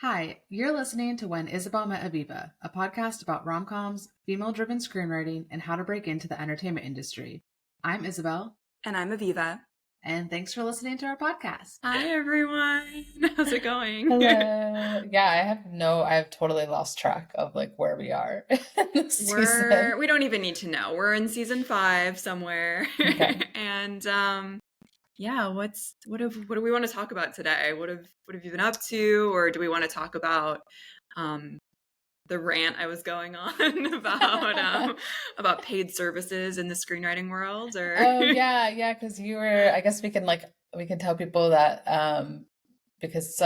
Hi, you're listening to When Isabel Met Aviva, a podcast about rom-coms, female-driven screenwriting, and how to break into the entertainment industry. I'm Isabel. And I'm Aviva. And thanks for listening to our podcast. Hi, everyone. How's it going? Hello. Yeah, I've totally lost track of like where we are in this season. We don't even need to know. We're in season 5 somewhere. Okay. And yeah, what do we want to talk about today? What have you been up to? Or do we want to talk about the rant I was going on about paid services in the screenwriting world? Or Oh yeah, because I guess we can tell people that because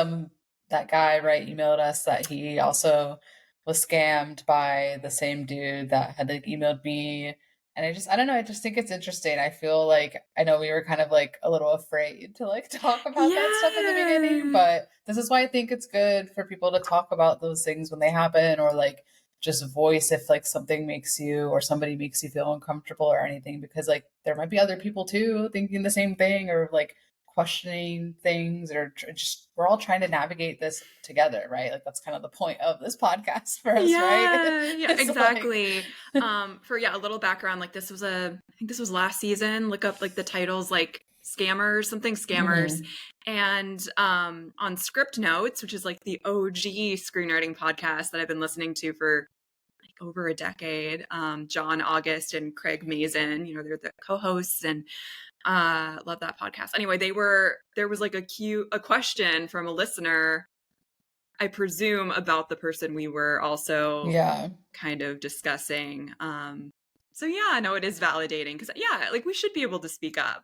that guy, right, emailed us that he also was scammed by the same dude that had like emailed me. And I don't know, I just think it's interesting. I feel like I know we were kind of like a little afraid to like talk about that stuff in the beginning, but this is why I think it's good for people to talk about those things when they happen, or like just voice if like something makes you or somebody makes you feel uncomfortable or anything, because like there might be other people too thinking the same thing, or like questioning things, or just we're all trying to navigate this together, right? Like that's kind of the point of this podcast for us, right? Yeah, exactly. For a little background, like I think this was last season. Look up like the titles, like scammers, something scammers. And on Script Notes, which is like the OG screenwriting podcast that I've been listening to for like over a decade, John August and Craig Mazin, they're the co-hosts, and love that podcast. Anyway, there was like a question from a listener, I presume, about the person we were also kind of discussing. So yeah, no, it is validating, because like we should be able to speak up.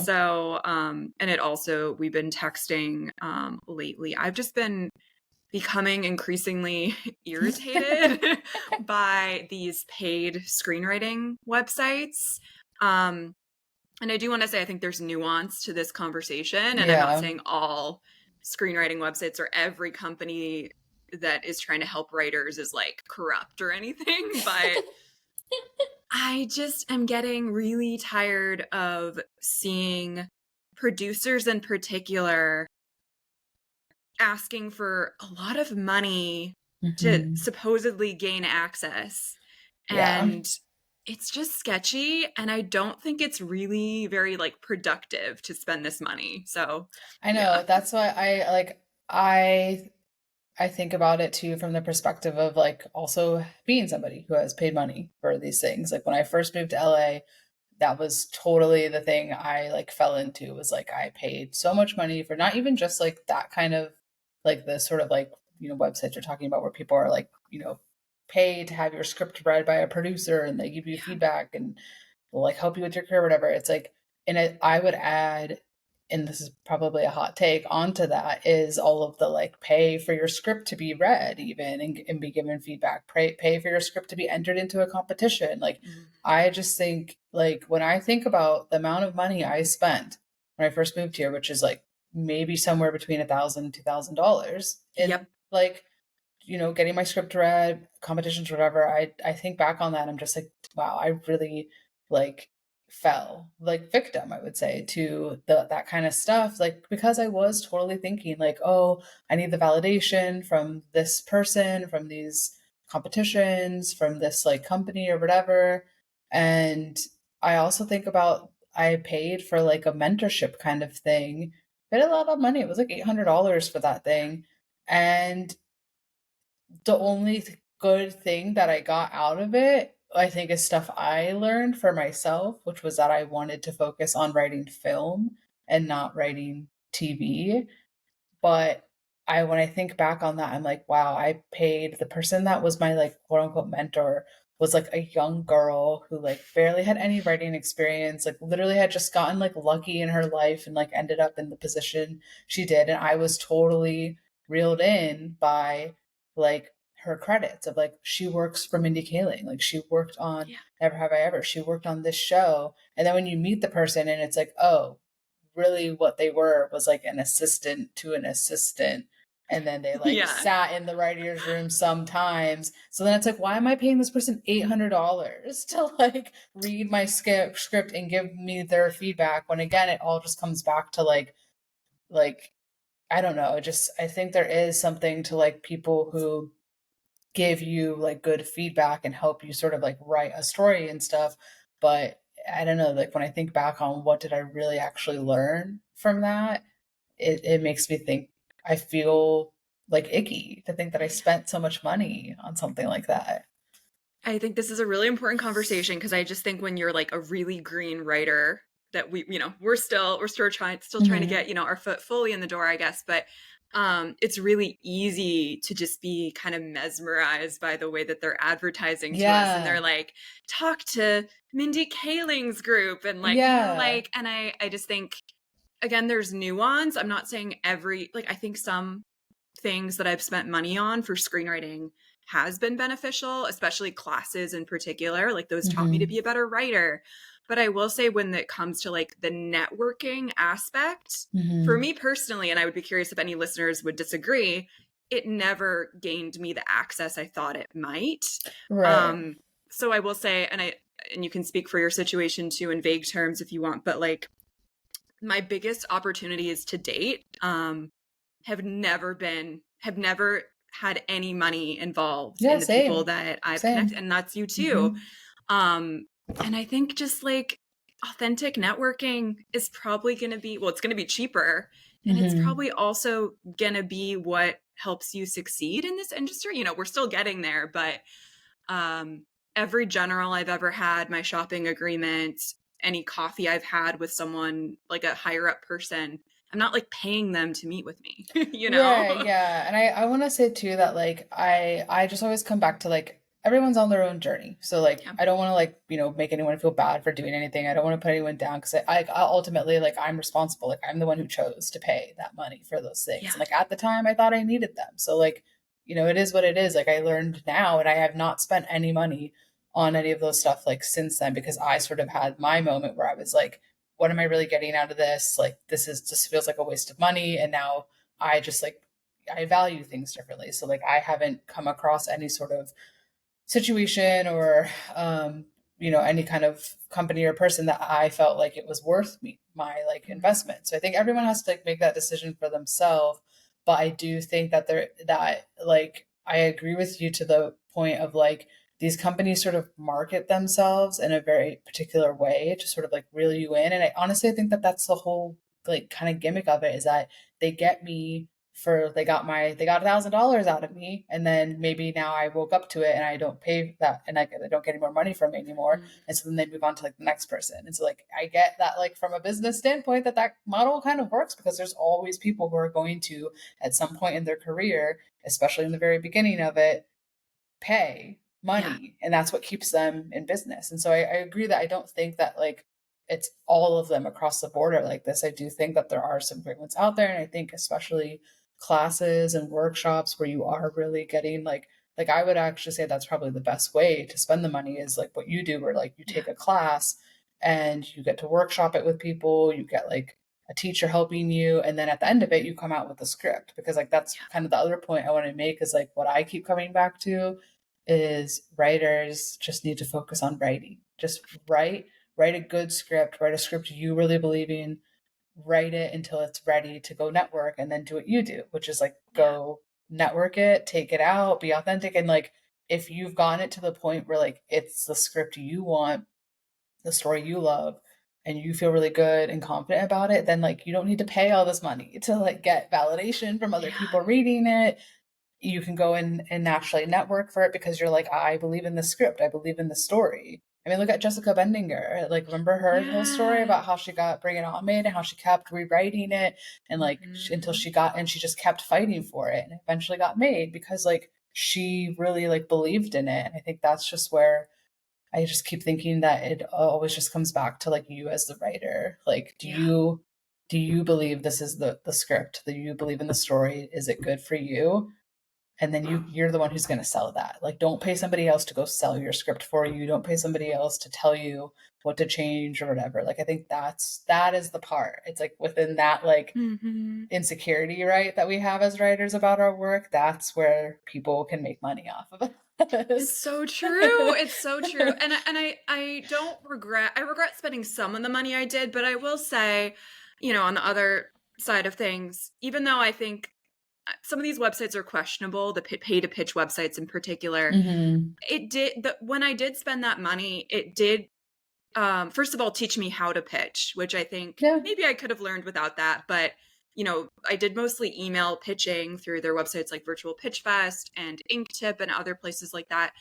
So and it also, we've been texting lately. I've just been becoming increasingly irritated by these paid screenwriting websites. And I do want to say, I think there's nuance to this conversation, and I'm not saying all screenwriting websites or every company that is trying to help writers is like corrupt or anything, but I just am getting really tired of seeing producers in particular asking for a lot of money to supposedly gain access. And it's just sketchy, and I don't think it's really very like productive to spend this money. So I know, that's why I think about it too from the perspective of like also being somebody who has paid money for these things. Like when I first moved to LA, that was totally the thing I like fell into, was like I paid so much money for not even just like that kind of like the sort of like, websites you're talking about where people are like, pay to have your script read by a producer and they give you feedback and will like help you with your career or whatever. It's like, and I would add, and this is probably a hot take onto that, is all of the like pay for your script to be read even and be given feedback, pay for your script to be entered into a competition. Like I just think, like when I think about the amount of money I spent when I first moved here, which is like maybe somewhere between $1,000 and $2,000 in like, getting my script read, competitions, whatever, I think back on that and I'm just like, wow, I really like fell like victim, I would say, to that kind of stuff. Like, because I was totally thinking like, oh, I need the validation from this person, from these competitions, from this like company or whatever. And I also think about, I paid for like a mentorship kind of thing. I paid a lot of money. It was like $800 for that thing. And the only good thing that I got out of it, I think, is stuff I learned for myself, which was that I wanted to focus on writing film and not writing TV. But when I think back on that, I'm like, wow, I paid the person that was my like quote unquote mentor, was like a young girl who like barely had any writing experience, like literally had just gotten like lucky in her life and like ended up in the position she did. And I was totally reeled in by like her credits of like, she works for Mindy Kaling, like she worked on Never Have I Ever, she worked on this show. And then when you meet the person and it's like, oh, really what they were was like an assistant to an assistant, and then they like sat in the writer's room sometimes. So then it's like, why am I paying this person $800 to like read my script and give me their feedback, when again it all just comes back to like I don't know, I think there is something to like people who give you like good feedback and help you sort of like write a story and stuff. But I don't know, like when I think back on what did I really actually learn from that, it makes me think I feel like icky to think that I spent so much money on something like that. I think this is a really important conversation because I just think when you're like a really green writer that we're still trying to Mhm. get, our foot fully in the door, I guess, but it's really easy to just be kind of mesmerized by the way that they're advertising to us, and they're Yeah. like, talk to Mindy Kaling's group, and like, Yeah. and I just think, again, there's nuance. I'm not saying I think some things that I've spent money on for screenwriting has been beneficial, especially classes in particular. Like those taught me to Mhm. be a better writer. But I will say, when it comes to like the networking aspect, for Mhm. me personally, and I would be curious if any listeners would disagree, it never gained me the access I thought it might. Right. Um, so I will say, and you can speak for your situation too in vague terms if you want, but like my biggest opportunities to date have never had any money involved Yeah, in the people same. that I've connected, Same. and that's you too. Mhm. And I think just like authentic networking is probably going to be, well, it's going to be cheaper, and it's Mhm. probably also going to be what helps you succeed in this industry. We're still getting there, but um, every general I've ever had, my shopping agreement, any coffee I've had with someone like a higher up person, I'm not like paying them to meet with me, you know? Right, yeah. And I want to say too that like I just always come back to like everyone's on their own journey. So like Yeah. I don't want to like, make anyone feel bad for doing anything. I don't want to put anyone down because I ultimately like I'm responsible. Like I'm the one who chose to pay that money for those things. Yeah. And like at the time I thought I needed them. So like, it is what it is. Like I learned now and I have not spent any money on any of those stuff like since then because I sort of had my moment where I was like, what am I really getting out of this? Like this is just feels like a waste of money. And now I just like I value things differently. So like I haven't come across any sort of situation or any kind of company or person that I felt like it was worth my like investment. So I think everyone has to like make that decision for themselves. But I do think that that like I agree with you to the point of like these companies sort of market themselves in a very particular way to sort of like reel you in. And I honestly think that that's the whole like kind of gimmick of it is that they get me for they got $1,000 out of me and then maybe now I woke up to it and I don't pay that and I don't get any more money from it anymore, and so then they move on to like the next person. And so like I get that like from a business standpoint that model kind of works because there's always people who are going to at some point in their career, especially in the very beginning of it, pay Yeah. money, and that's what keeps them in business. And so I agree that I don't think that like it's all of them across the board are like this. I do think that there are some great ones out there, and I think especially classes and workshops where you are really getting like I would actually say that's probably the best way to spend the money is like what you do where like you Yeah. take a class and you get to workshop it with people, you get like a teacher helping you, and then at the end of it you come out with a script because like that's Yeah. kind of the other point I want to make is like what I keep coming back to is writers just need to focus on writing. Just write a good script, write a script you really believe in, write it until it's ready to go network, and then do what you do, which is like Yeah. go network it, take it out, be authentic. And like if you've gotten it to the point where like it's the script you want, the story you love, and you feel really good and confident about it, then like you don't need to pay all this money to like get validation from other Yeah. people reading it. You can go in and naturally network for it because you're like, I believe in the script. I believe in the story. I mean, look at Jessica Bendinger. Like, remember her whole story Yeah. about how she got Bring It On made and how she kept rewriting it and like until Mhm. she got and she just kept fighting for it and eventually got made because like she really like believed in it. And I think that's just where I just keep thinking that it always just comes back to like you as the writer. Like, Yeah. do you believe this is the script? Do you believe in the story? Is it good for you? And then you're the one who's going to sell that. Like don't pay somebody else to go sell your script for you, don't pay somebody else to tell you what to change or whatever. Like I think that is the part, it's like within that like Mhm. insecurity, right, that we have as writers about our work, that's where people can make money off of It's us. so true. It's so true. And I don't regret, I regret spending some of the money I did, but I will say, on the other side of things, even though I think some of these websites are questionable, the pay to pitch websites in particular, it did, when I did spend that money, it did, first of all, teach me how to pitch, which I think maybe I could have learned without that. But, you know, I did mostly email pitching through their websites like Virtual Pitch Fest and Inktip and other places like that.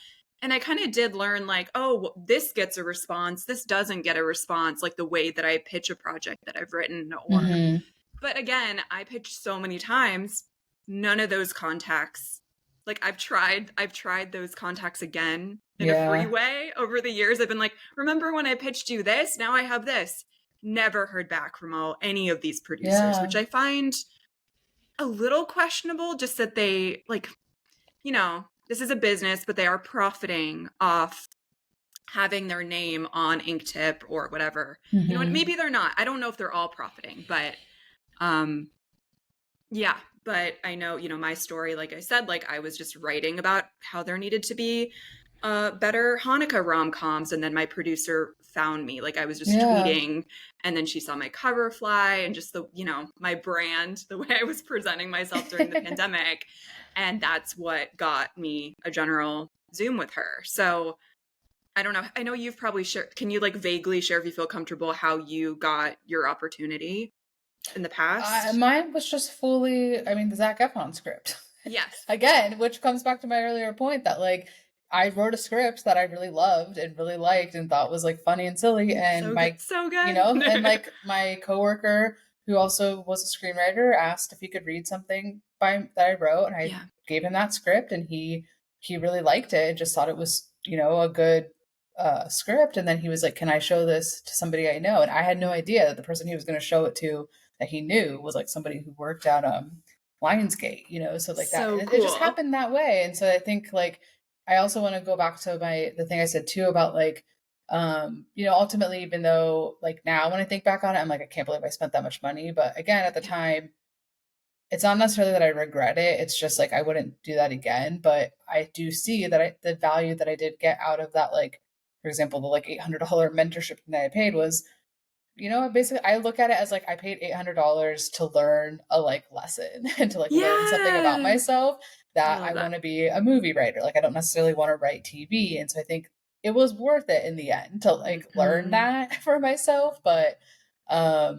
And I kind of did learn like, oh, well, this gets a response. This doesn't get a response, like the way that I pitch a project that I've written. Or, but again, I pitched so many times, none of those contacts, like I've tried those contacts again in a free way over the years. I've been like, remember when I pitched you this? Now I have this. Never heard back from any of these producers, which I find a little questionable, just that they, like, you know, this is a business, but they are profiting off having their name on Inktip or whatever. You know, maybe they're not. I don't know if they're all profiting, but yeah, but I know, you know, my story, like I said, like I was just writing about how there needed to be better Hanukkah rom-coms, and then my producer found me. Like I was just tweeting, and then she saw my cover fly and just the, you know, my brand, the way I was presenting myself during the pandemic. And that's what got me a general Zoom with her. So I don't know. I know you've probably shared. Can you like vaguely share, if you feel comfortable, how you got your opportunity in the past? Mine was just fully, I mean, the Zac Efron script. Yes. Again, which comes back to my earlier point that like I wrote a script that I really loved and really liked and thought was like funny and silly. And so good. You know, and like my coworker who also was a screenwriter asked if he could read something that I wrote, and I gave him that script, and he really liked it and just thought it was, you know, a good script. And then he was like, can I show this to somebody I know? And I had no idea that the person he was going to show it to that he knew was like somebody who worked at Lionsgate, you know, so like So that cool. it just happened that way. And so I think like I also want to go back to the thing I said too about like you know, ultimately, even though like now when I think back on it, I'm like, I can't believe I spent that much money. But again, at the time, it's not necessarily that I regret it. It's just like I wouldn't do that again. But I do see that the value that I did get out of that, like for example, the like $800 mentorship that I paid was, you know, basically I look at it as like I paid $800 to learn a like lesson and to like learn something about myself, that I want to be a movie writer. Like I don't necessarily want to write TV. And so I think it was worth it in the end to like learn that for myself. But I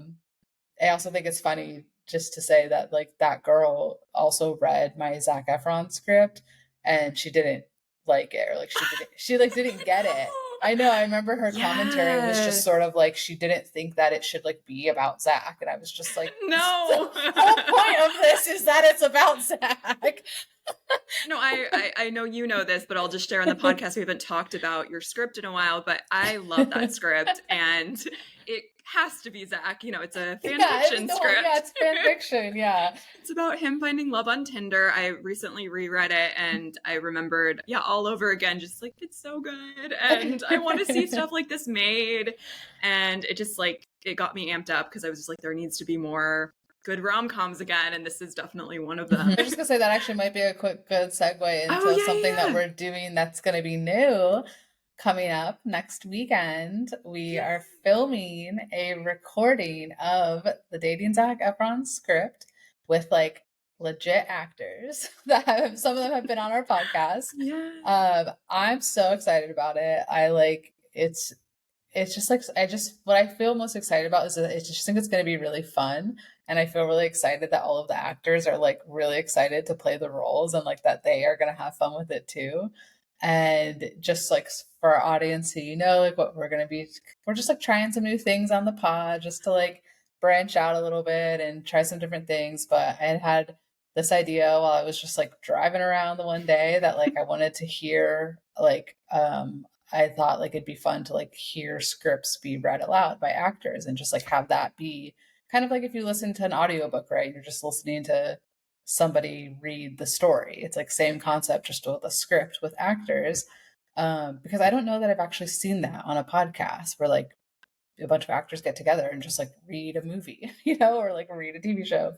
also think it's funny just to say that like that girl also read my Zac Efron script and she didn't like it, or like she like didn't get it. I know. I remember her commentary was just sort of like she didn't think that it should like be about Zac, and I was just like, no. The whole point of this is that it's about Zac. No, I know you know this, but I'll just share on the podcast. We haven't talked about your script in a while, but I love that script, and it has to be Zac. You know, it's a fan fiction script. Yeah, it's fan fiction. Yeah, it's about him finding love on Tinder. I recently reread it, and I remembered, all over again, just like it's so good, and I want to see stuff like this made. And it just like it got me amped up because I was just like, there needs to be more good rom-coms again, and this is definitely one of them. I was just gonna say that actually might be a good segue into something that we're doing that's gonna be new coming up next weekend. We are filming a recording of the Dating Zac Efron script with like legit actors that some of them have been on our podcast. I'm so excited about it. I like it's just like what I feel most excited about is that I just think it's going to be really fun. And I feel really excited that all of the actors are like really excited to play the roles, and like that they are going to have fun with it too. And just like for our audience who, you know, like what we're just like trying some new things on the pod just to like branch out a little bit and try some different things. But I had this idea while I was just like driving around the one day that like I wanted to hear like I thought like it'd be fun to like hear scripts be read aloud by actors and just like have that be kind of like if you listen to an audiobook, right? You're just listening to somebody read the story. It's like same concept, just with a script with actors. Because I don't know that I've actually seen that on a podcast where like a bunch of actors get together and just like read a movie, you know, or like read a TV show.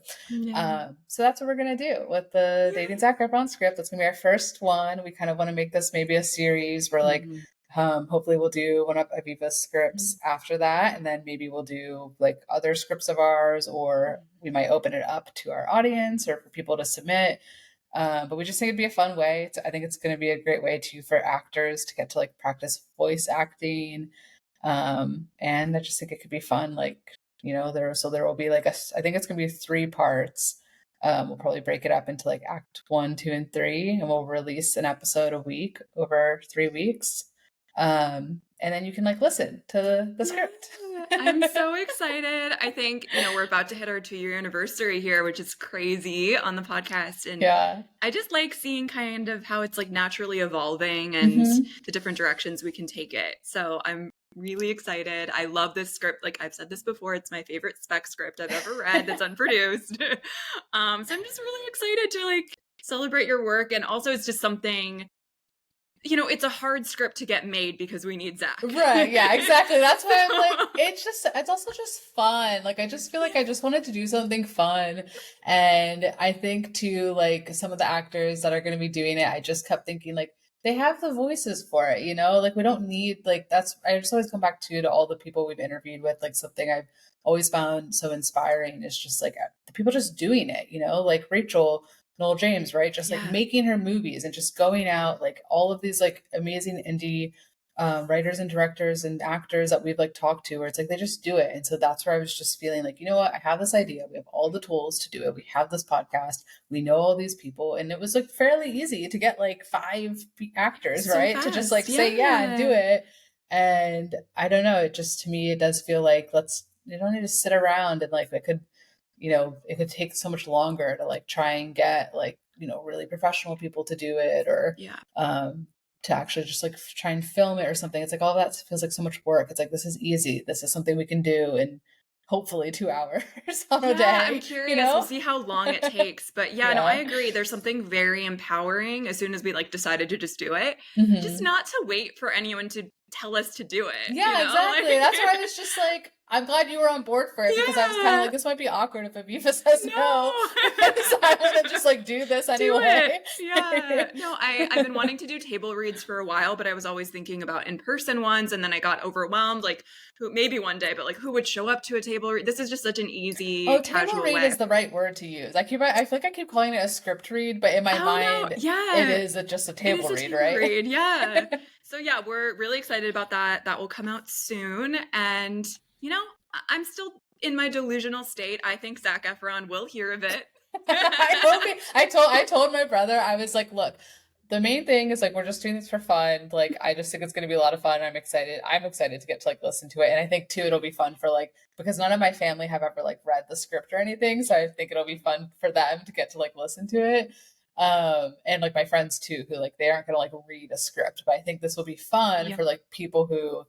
So that's what we're going to do with the Dating Zac Efron script. That's going to be our first one. We kind of want to make this maybe a series where like Hopefully we'll do one of Aviva's scripts after that, and then maybe we'll do like other scripts of ours, or we might open it up to our audience or for people to submit. But we just think it'd be a fun way. I think it's going to be a great way too for actors to get to like practice voice acting. And I just think it could be fun. Like, there will be like I think it's going to be 3 parts. We'll probably break it up into like act 1, 2, and 3, and we'll release an episode a week over 3 weeks. And then you can like listen to the script. I'm so excited. I think, we're about to hit our 2-year anniversary here, which is crazy on the podcast. And I just like seeing kind of how it's like naturally evolving and the different directions we can take it. So I'm really excited. I love this script. Like I've said this before, it's my favorite spec script I've ever read that's unproduced. So I'm just really excited to like celebrate your work. And also it's just something, it's a hard script to get made because we need Zach. Right. Yeah, exactly. That's why I'm like, it's also just fun. Like, I just feel like I just wanted to do something fun. And I think too, like some of the actors that are going to be doing it, I just kept thinking like, they have the voices for it, like we don't need like, I just always come back to all the people we've interviewed with, like something I've always found so inspiring is just like the people just doing it, like Rachel Noel James, right? Just like making her movies and just going out, like all of these like amazing indie writers and directors and actors that we've like talked to, where it's like they just do it. And so that's where I was just feeling like, you know what, I have this idea. We have all the tools to do it. We have this podcast. We know all these people, and it was like fairly easy to get like 5 actors, so right, fast. To just like say and do it. And I don't know, it just to me it does feel like you don't need to sit around and like it could take so much longer to like try and get like, really professional people to do it or to actually just like try and film it or something. It's like all that feels like so much work. It's like, this is easy. This is something we can do in hopefully 2 hours on a day. I'm curious. We'll see how long it takes. But no, I agree. There's something very empowering as soon as we like decided to just do it. Just not to wait for anyone to tell us to do it. Yeah, exactly. That's why I was just like, I'm glad you were on board for it because I was kind of like, this might be awkward if Aviva says no. So I'm going to just like do this anyway. No, I've been wanting to do table reads for a while, but I was always thinking about in-person ones. And then I got overwhelmed, like maybe one day, but like who would show up to a table read? This is just such an easy, casual read way. Is the right word to use. I feel like I keep calling it a script read, but in my mind, it is just a table read, right? Yeah. So we're really excited about that. That will come out soon. And I'm still in my delusional state. I think Zac Efron will hear of it. I told my brother, I was like, look, the main thing is like, we're just doing this for fun. Like, I just think it's going to be a lot of fun. I'm excited to get to like listen to it. And I think too, it'll be fun for like, because none of my family have ever like read the script or anything. So I think it'll be fun for them to get to like listen to it. And like my friends too, who like, they aren't going to like read a script, but I think this will be fun for like people who,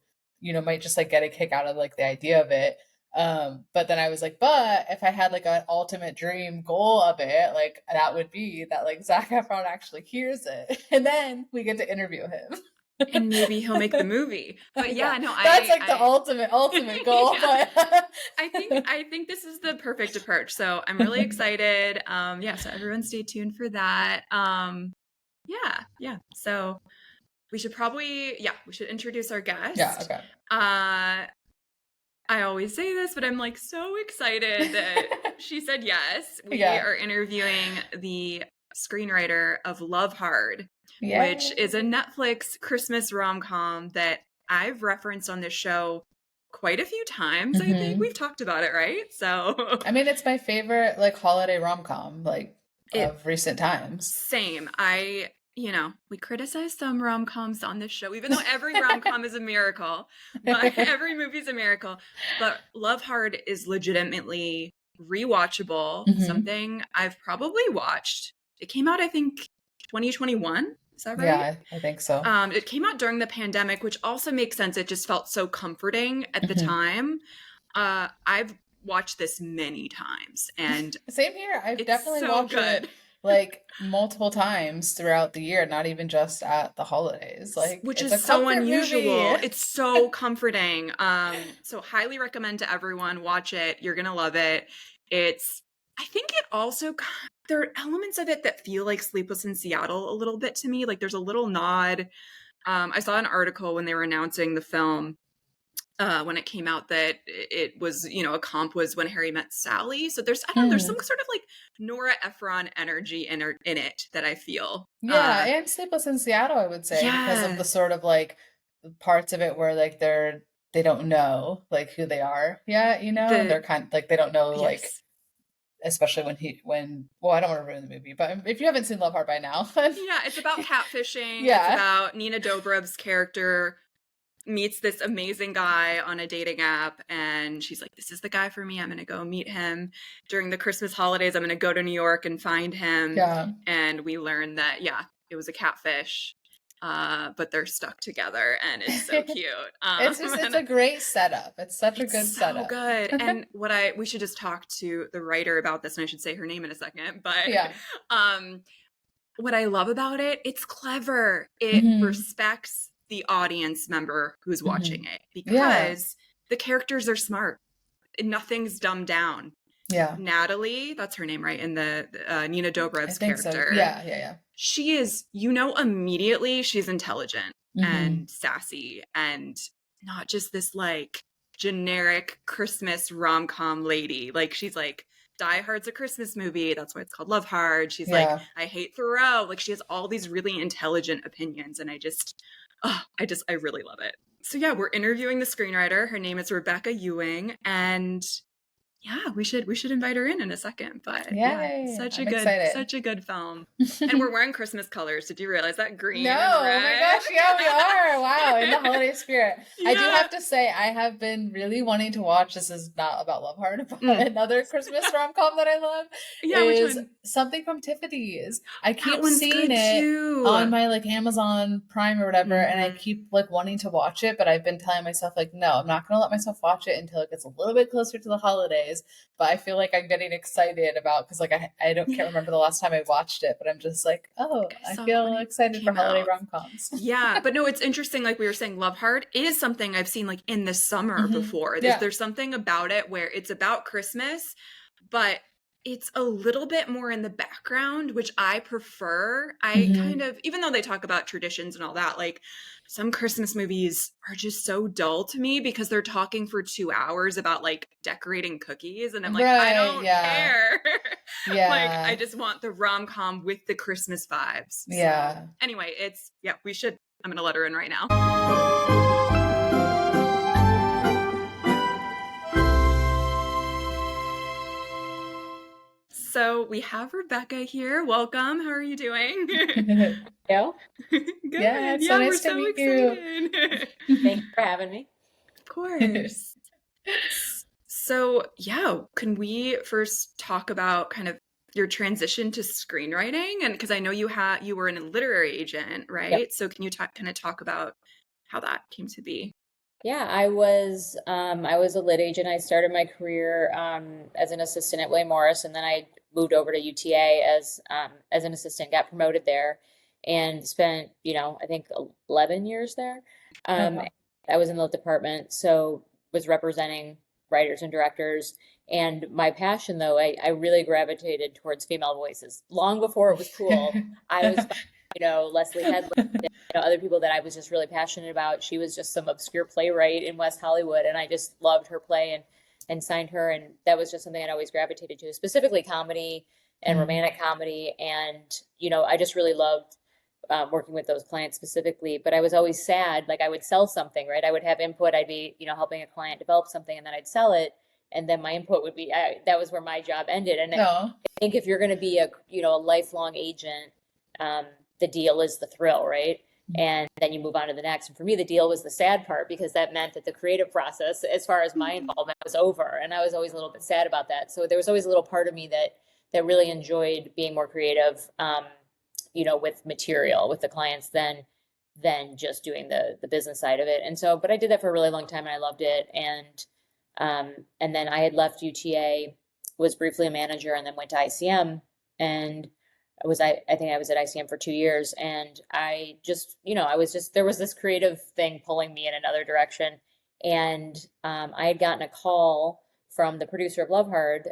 might just like get a kick out of like the idea of it. But then I was like, but if I had like an ultimate dream goal of it, like that would be that like Zac Efron actually hears it and then we get to interview him. And maybe he'll make the movie. But that's like the ultimate goal. But I think this is the perfect approach. So I'm really excited. So everyone stay tuned for that. So we should probably, we should introduce our guest. Yeah, okay. I always say this, but I'm like so excited that she said yes. We are interviewing the screenwriter of Love Hard, which is a Netflix Christmas rom-com that I've referenced on this show quite a few times. I think we've talked about it, right? So I mean, it's my favorite like holiday rom-com of recent times. Same. We criticize some rom-coms on this show, even though every rom-com is a miracle, but every movie's a miracle. But Love Hard is legitimately rewatchable, something I've probably watched. It came out, I think, 2021. Is that right? Yeah, I think so. It came out during the pandemic, which also makes sense. It just felt so comforting at the time. I've watched this many times, and same here. I've definitely watched it like multiple times throughout the year, not even just at the holidays, like which is so unusual. It's so comforting. So highly recommend to everyone, watch it. You're gonna love it. I think it also, there are elements of it that feel like Sleepless in Seattle a little bit to me. Like there's a little nod I saw an article when they were announcing the film when it came out that it was, a comp was When Harry Met Sally. So there's, I don't know, there's some sort of like Nora Ephron energy in it that I feel. Yeah, and Sleepless in Seattle, I would say, because of the sort of like parts of it where like they don't know like who they are yet, they're kind of like they don't know like, especially well, I don't want to ruin the movie, but if you haven't seen Love Hard by now, yeah, it's about catfishing. Yeah, it's about Nina Dobrev's character meets this amazing guy on a dating app, and she's like, this is the guy for me. I'm going to go meet him during the Christmas holidays. I'm going to go to New York and find him. Yeah. And we learn that, it was a catfish, but they're stuck together, and it's so cute. It's a great setup. It's such a good setup. So good. And we should just talk to the writer about this, and I should say her name in a second, but what I love about it, it's clever. It respects the audience member who's watching it, because the characters are smart. Nothing's dumbed down. Yeah. Natalie, that's her name, right? In the Nina Dobrev's character. So. Yeah. She is, immediately she's intelligent and sassy, and not just this like generic Christmas rom-com lady. Like, she's like, Die Hard's a Christmas movie. That's why it's called Love Hard. She's like, I hate Thoreau. Like, she has all these really intelligent opinions, and I really love it. So we're interviewing the screenwriter. Her name is Rebecca Ewing, and we should invite her in a second. But such a good film. And we're wearing Christmas colors. Did you realize that? Green. No, oh my gosh, we are. Wow, in the holiday spirit. I do have to say, I have been really wanting to watch. This is not about Love Hard, but another Christmas rom-com that I love is Something from Tiffany's. I keep seeing it on my like Amazon Prime or whatever, and I keep like wanting to watch it, but I've been telling myself like, no, I'm not going to let myself watch it until it gets a little bit closer to the holidays. But I feel like I'm getting excited about, because like I can't remember the last time I watched it, but I'm just like, I feel excited for holiday rom-coms. But no, it's interesting. Like we were saying, Love Hard is something I've seen like in the summer before. There's something about it where it's about Christmas, but it's a little bit more in the background, which I prefer. I kind of, even though they talk about traditions and all that, like some Christmas movies are just so dull to me because they're talking for 2 hours about like decorating cookies. And I'm like, I don't care. Like, I just want the rom-com with the Christmas vibes. So, anyway, I'm going to let her in right now. So we have Rebecca here. Welcome. How are you doing? Yeah. Good. Yeah, it's so nice to meet you. Thanks for having me. Of course. So, can we first talk about kind of your transition to screenwriting? And because I know you were a literary agent, right? Yep. So can you kind of talk about how that came to be? Yeah, I was a lit agent. I started my career as an assistant at William Morris, and then I moved over to UTA as an assistant, got promoted there, and spent I think 11 years there. I was in the department, so was representing writers and directors. And my passion, though, I really gravitated towards female voices long before it was cool. I was Leslie Headland, other people that I was just really passionate about. She was just some obscure playwright in West Hollywood, and I just loved her play and signed her. And that was just something I'd always gravitated to, specifically comedy and romantic comedy. And, I just really loved working with those clients specifically. But I was always sad. Like, I would sell something, right? I would have input. I'd be, helping a client develop something, and then I'd sell it. And then my input would be, that was where my job ended. And I think if you're going to be a lifelong agent, the deal is the thrill, right? And then you move on to the next. And for me, the deal was the sad part, because that meant that the creative process, as far as my involvement, was over. And I was always a little bit sad about that. So there was always a little part of me that really enjoyed being more creative, with material, with the clients than just doing the business side of it. And so, but I did that for a really long time, and I loved it. And then I had left UTA, was briefly a manager, and then went to ICM, and I think I was at ICM for 2 years, and I just, there was this creative thing pulling me in another direction. And I had gotten a call from the producer of Love Hard,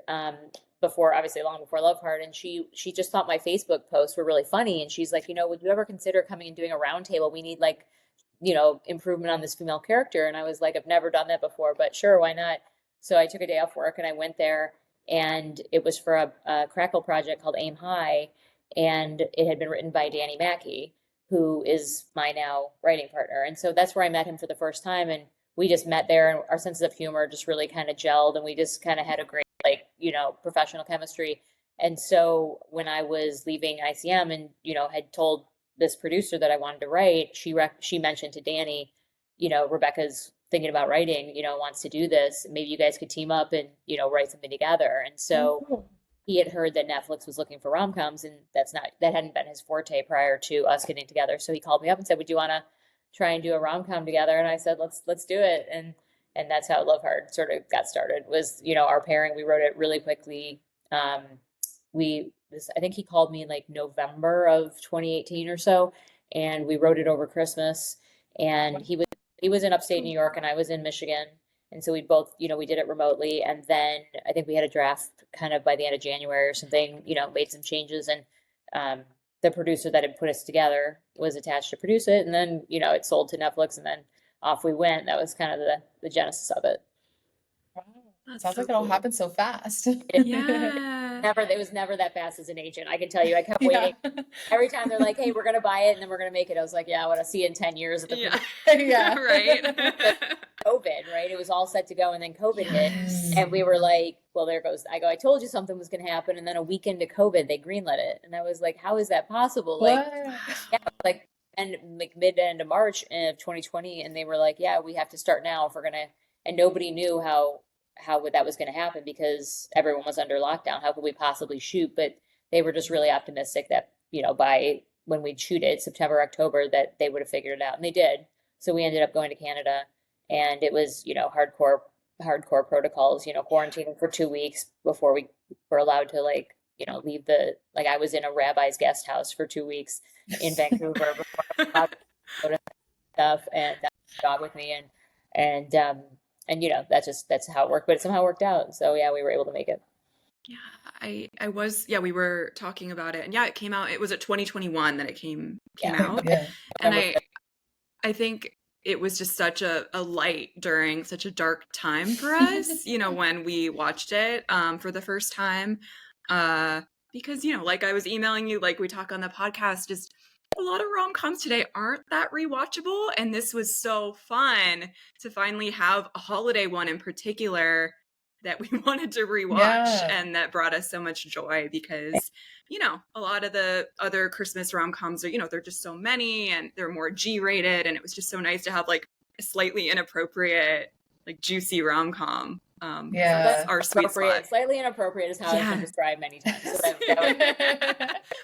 before, obviously long before Love Heart. And she just thought my Facebook posts were really funny. And she's like, would you ever consider coming and doing a roundtable? We need like, improvement on this female character. And I was like, I've never done that before, but sure, why not? So I took a day off work and I went there, and it was for a Crackle project called Aim High. And it had been written by Danny Mackey, who is my now writing partner. And so that's where I met him for the first time. And we just met there, and our senses of humor just really kind of gelled, and we just kind of had a great, professional chemistry. And so when I was leaving ICM and, had told this producer that I wanted to write, she mentioned to Danny, Rebecca's thinking about writing, wants to do this. Maybe you guys could team up and, write something together. And so he had heard that Netflix was looking for rom-coms, and that hadn't been his forte prior to us getting together. So he called me up and said, would you want to try and do a rom-com together? And I said, let's do it. And that's how Love Heart sort of got started, was, our pairing. We wrote it really quickly. I think he called me in like November of 2018 or so, and we wrote it over Christmas. And he was in upstate New York and I was in Michigan. And so we both, we did it remotely. And then I think we had a draft kind of by the end of January or something, made some changes. And the producer that had put us together was attached to produce it. And then, it sold to Netflix, and then off we went. That was kind of the genesis of it. Wow. Sounds like it all happened so fast. Yeah. It was never that fast as an agent. I can tell you, I kept waiting. Every time they're like, hey, we're going to buy it and then we're going to make it. I was like, yeah, I want to see it in 10 years. At the Yeah. Right. COVID, right? It was all set to go, and then COVID hit, and we were like, well, there goes. I told you something was going to happen. And then a week into COVID, they greenlit it. And I was like, how is that possible? And like mid to end of March of 2020. And they were like, yeah, we have to start now if we're going to, and nobody knew how that was going to happen because everyone was under lockdown. How could we possibly shoot? But they were just really optimistic that, by when we'd shoot it, September, October, that they would have figured it out. And they did. So we ended up going to Canada, and it was, hardcore protocols, quarantining for 2 weeks before we were allowed to leave I was in a rabbi's guest house for 2 weeks in Vancouver before I was allowed to go to stuff, and dog with me. And that's how it worked, but it somehow worked out. So yeah, we were able to make it. Yeah, we were talking about it, and it came out. It was at 2021 that it came out. Yeah. And I think it was just such a light during such a dark time for us, when we watched it for the first time. Because, like I was emailing you, like we talk on the podcast, just a lot of rom-coms today aren't that rewatchable. And this was so fun to finally have a holiday one in particular that we wanted to rewatch, and that brought us so much joy because, a lot of the other Christmas rom-coms are, there are just so many and they're more G-rated. And it was just so nice to have like a slightly inappropriate, like juicy rom-com. That's our sweet spot. Slightly inappropriate is how it's been described many times. So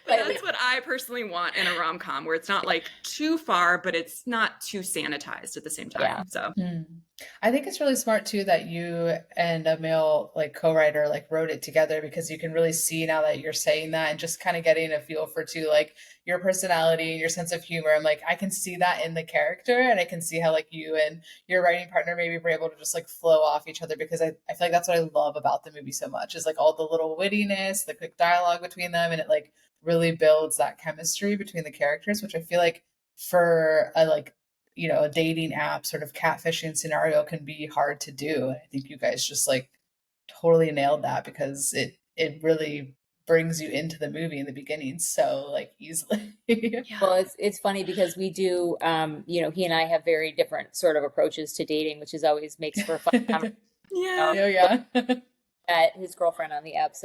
that's what I personally want in a rom-com, where it's not like too far, but it's not too sanitized at the same time. Yeah. So I think it's really smart too that you and a male co-writer wrote it together, because you can really see now that you're saying that and just kind of getting a feel for too your personality and your sense of humor. I'm I can see that in the character, and I can see how you and your writing partner maybe were able to just flow off each other, because I feel like that's what I love about the movie so much, is all the little wittiness, the quick dialogue between them, and it really builds that chemistry between the characters, which I feel like for a dating app sort of catfishing scenario can be hard to do. I think you guys just totally nailed that, because it really brings you into the movie in the beginning so easily. Well, it's funny because we do he and I have very different sort of approaches to dating, which is always makes for a fun conversation. At his girlfriend on the apps,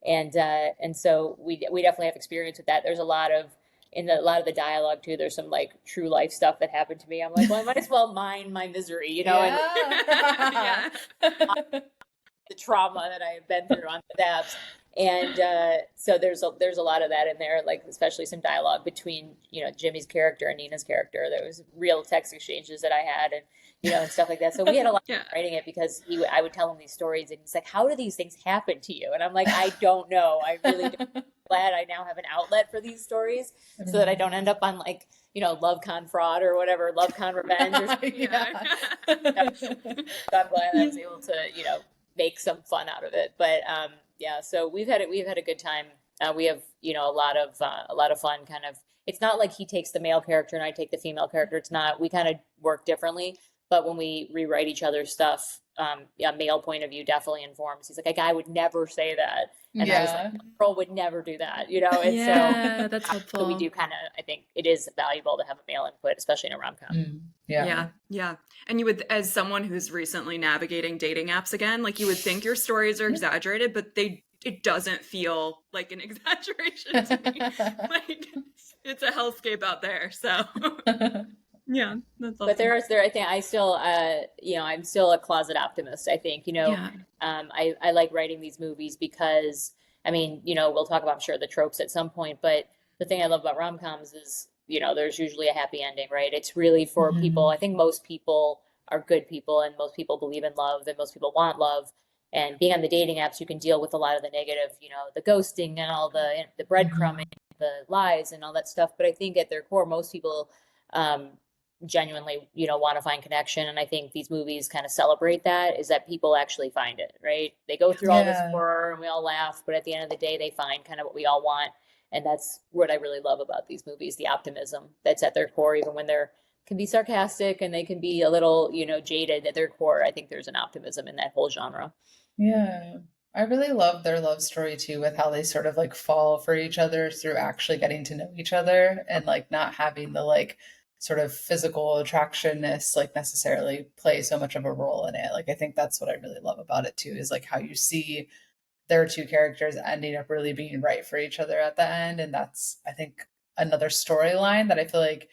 and so we definitely have experience with that. There's a lot of the dialogue too. There's some true life stuff that happened to me. I'm like, well, I might as well mind my misery, and the trauma that I have been through on the apps. And so there's a lot of that in there, especially some dialogue between Jimmy's character and Nina's character. There was real text exchanges that I had, and stuff like that. So we had a lot of writing it, because I would tell him these stories, and he's like, how do these things happen to you? And I'm like, I don't know. I really don't. Glad I now have an outlet for these stories, so that I don't end up on LoveCon fraud or whatever, LoveCon revenge or something. So I'm glad I was able to make some fun out of it. But Yeah. So we've had a good time. We have, a lot of fun kind of. It's not like he takes the male character and I take the female character. It's not, we kind of work differently, but when we rewrite each other's stuff, yeah, male point of view definitely informs. He's like, a guy would never say that. And I was like, a girl would never do that, And Yeah, that's so helpful. we do kind of, I think it is valuable to have a male input, especially in a rom-com. Yeah. And you would, as someone who's recently navigating dating apps again, like you would think your stories are exaggerated, but it doesn't feel like an exaggeration to me. Like it's a hellscape out there. So yeah, that's awesome. But I think I still, I'm still a closet optimist. I think, I like writing these movies because, we'll talk about, I'm sure, the tropes at some point. But the thing I love about rom-coms is, there's usually a happy ending, right? It's really for people. I think most people are good people and most people believe in love and most people want love. And being on the dating apps, you can deal with a lot of the negative, the ghosting and all the breadcrumbing, the lies and all that stuff. But I think at their core, most people genuinely, want to find connection. And I think these movies kind of celebrate that, is that people actually find it, right? They go through all this horror and we all laugh, but at the end of the day, they find kind of what we all want. And that's what I really love about these movies, the optimism that's at their core, even when can be sarcastic and they can be a little, jaded at their core. I think there's an optimism in that whole genre. Yeah. I really love their love story too, with how they sort of like fall for each other through actually getting to know each other and like not having the like sort of physical attractionness like necessarily play so much of a role in it. Like I think that's what I really love about it too, is like how you see their two characters ending up really being right for each other at the end. And that's, I think, another storyline that I feel like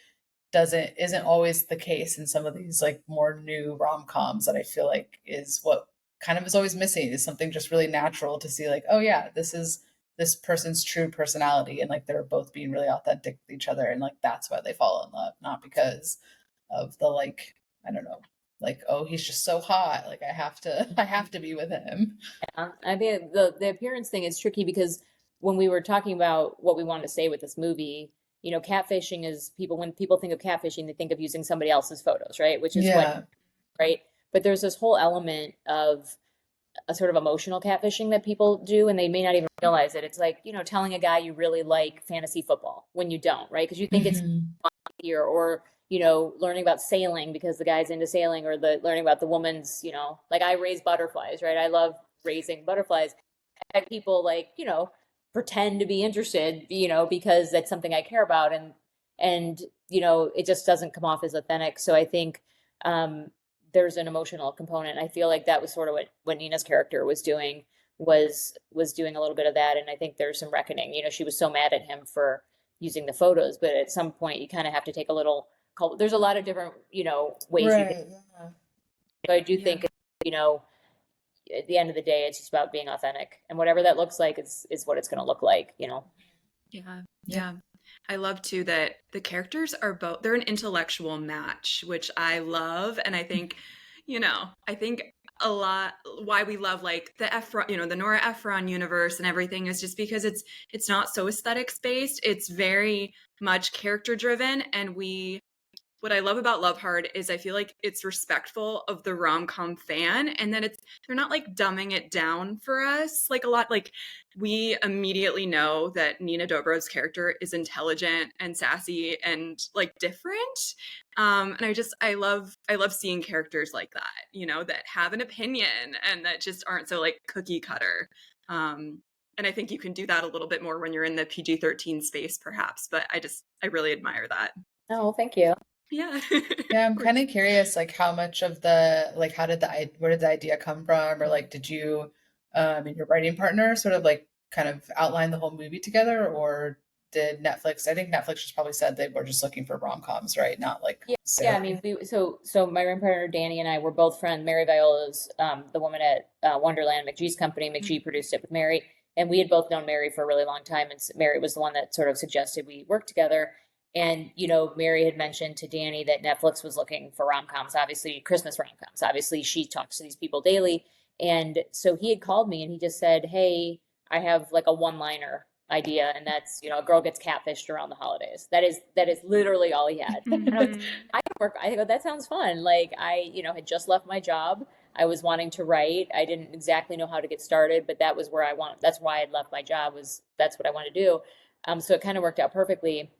isn't always the case in some of these like more new rom-coms, that I feel like is what kind of is always missing, is something just really natural to see like, oh yeah, this is this person's true personality and like they're both being really authentic with each other, and like that's why they fall in love, not because of the like, I don't know, like, oh, he's just so hot, like I have to be with him. Yeah. I think the appearance thing is tricky because when we were talking about what we wanted to say with this movie, catfishing is when people think of catfishing, they think of using somebody else's photos, right? Which is right. But there's this whole element of a sort of emotional catfishing that people do, and they may not even realize it. It's like, telling a guy you really like fantasy football when you don't, right? Because you think it's fun here, or, learning about sailing because the guy's into sailing, or learning about the woman's, like I raise butterflies, right? I love raising butterflies. I have people like, pretend to be interested, because that's something I care about. And, it just doesn't come off as authentic. So I think, there's an emotional component. I feel like that was sort of what Nina's character was doing, was doing a little bit of that. And I think there's some reckoning. She was so mad at him for using the photos, but at some point you kind of have to take a little call. There's a lot of different, ways you can. So I do think, at the end of the day, it's just about being authentic, and whatever that looks like is what it's going to look like, Yeah. I love too that the characters are they're an intellectual match, which I love. And I think, I think a lot why we love like the Ephron, the Nora Ephron universe and everything is just because it's not so aesthetics based. It's very much character driven. And what I love about Love Hard is I feel like it's respectful of the rom-com fan, and that they're not like dumbing it down for us. Like a lot, like we immediately know that Nina Dobrov's character is intelligent and sassy and like different. And I love seeing characters like that, that have an opinion and that just aren't so like cookie cutter. And I think you can do that a little bit more when you're in the PG-13 space, perhaps. But I really admire that. Oh, thank you. Yeah. Yeah, I'm kind of curious, like how much of where did the idea come from? Or like, did you, and your writing partner sort of like kind of outline the whole movie together, or did Netflix, I think Netflix just probably said they were just looking for rom-coms, right? Not like. Yeah. I mean, so my writing partner, Danny, and I were both friends. Mary Viola's, the woman at Wonderland, McGee's company. McGee produced it with Mary, and we had both known Mary for a really long time. And Mary was the one that sort of suggested we work together. And, Mary had mentioned to Danny that Netflix was looking for rom-coms, obviously Christmas rom-coms. Obviously, she talks to these people daily. And so he had called me and he just said, hey, I have like a one-liner idea. And that's, a girl gets catfished around the holidays. That is literally all he had. I go, that sounds fun. Like I, had just left my job. I was wanting to write. I didn't exactly know how to get started, but that was where that's why I'd left my job, that's what I wanted to do. So it kind of worked out perfectly.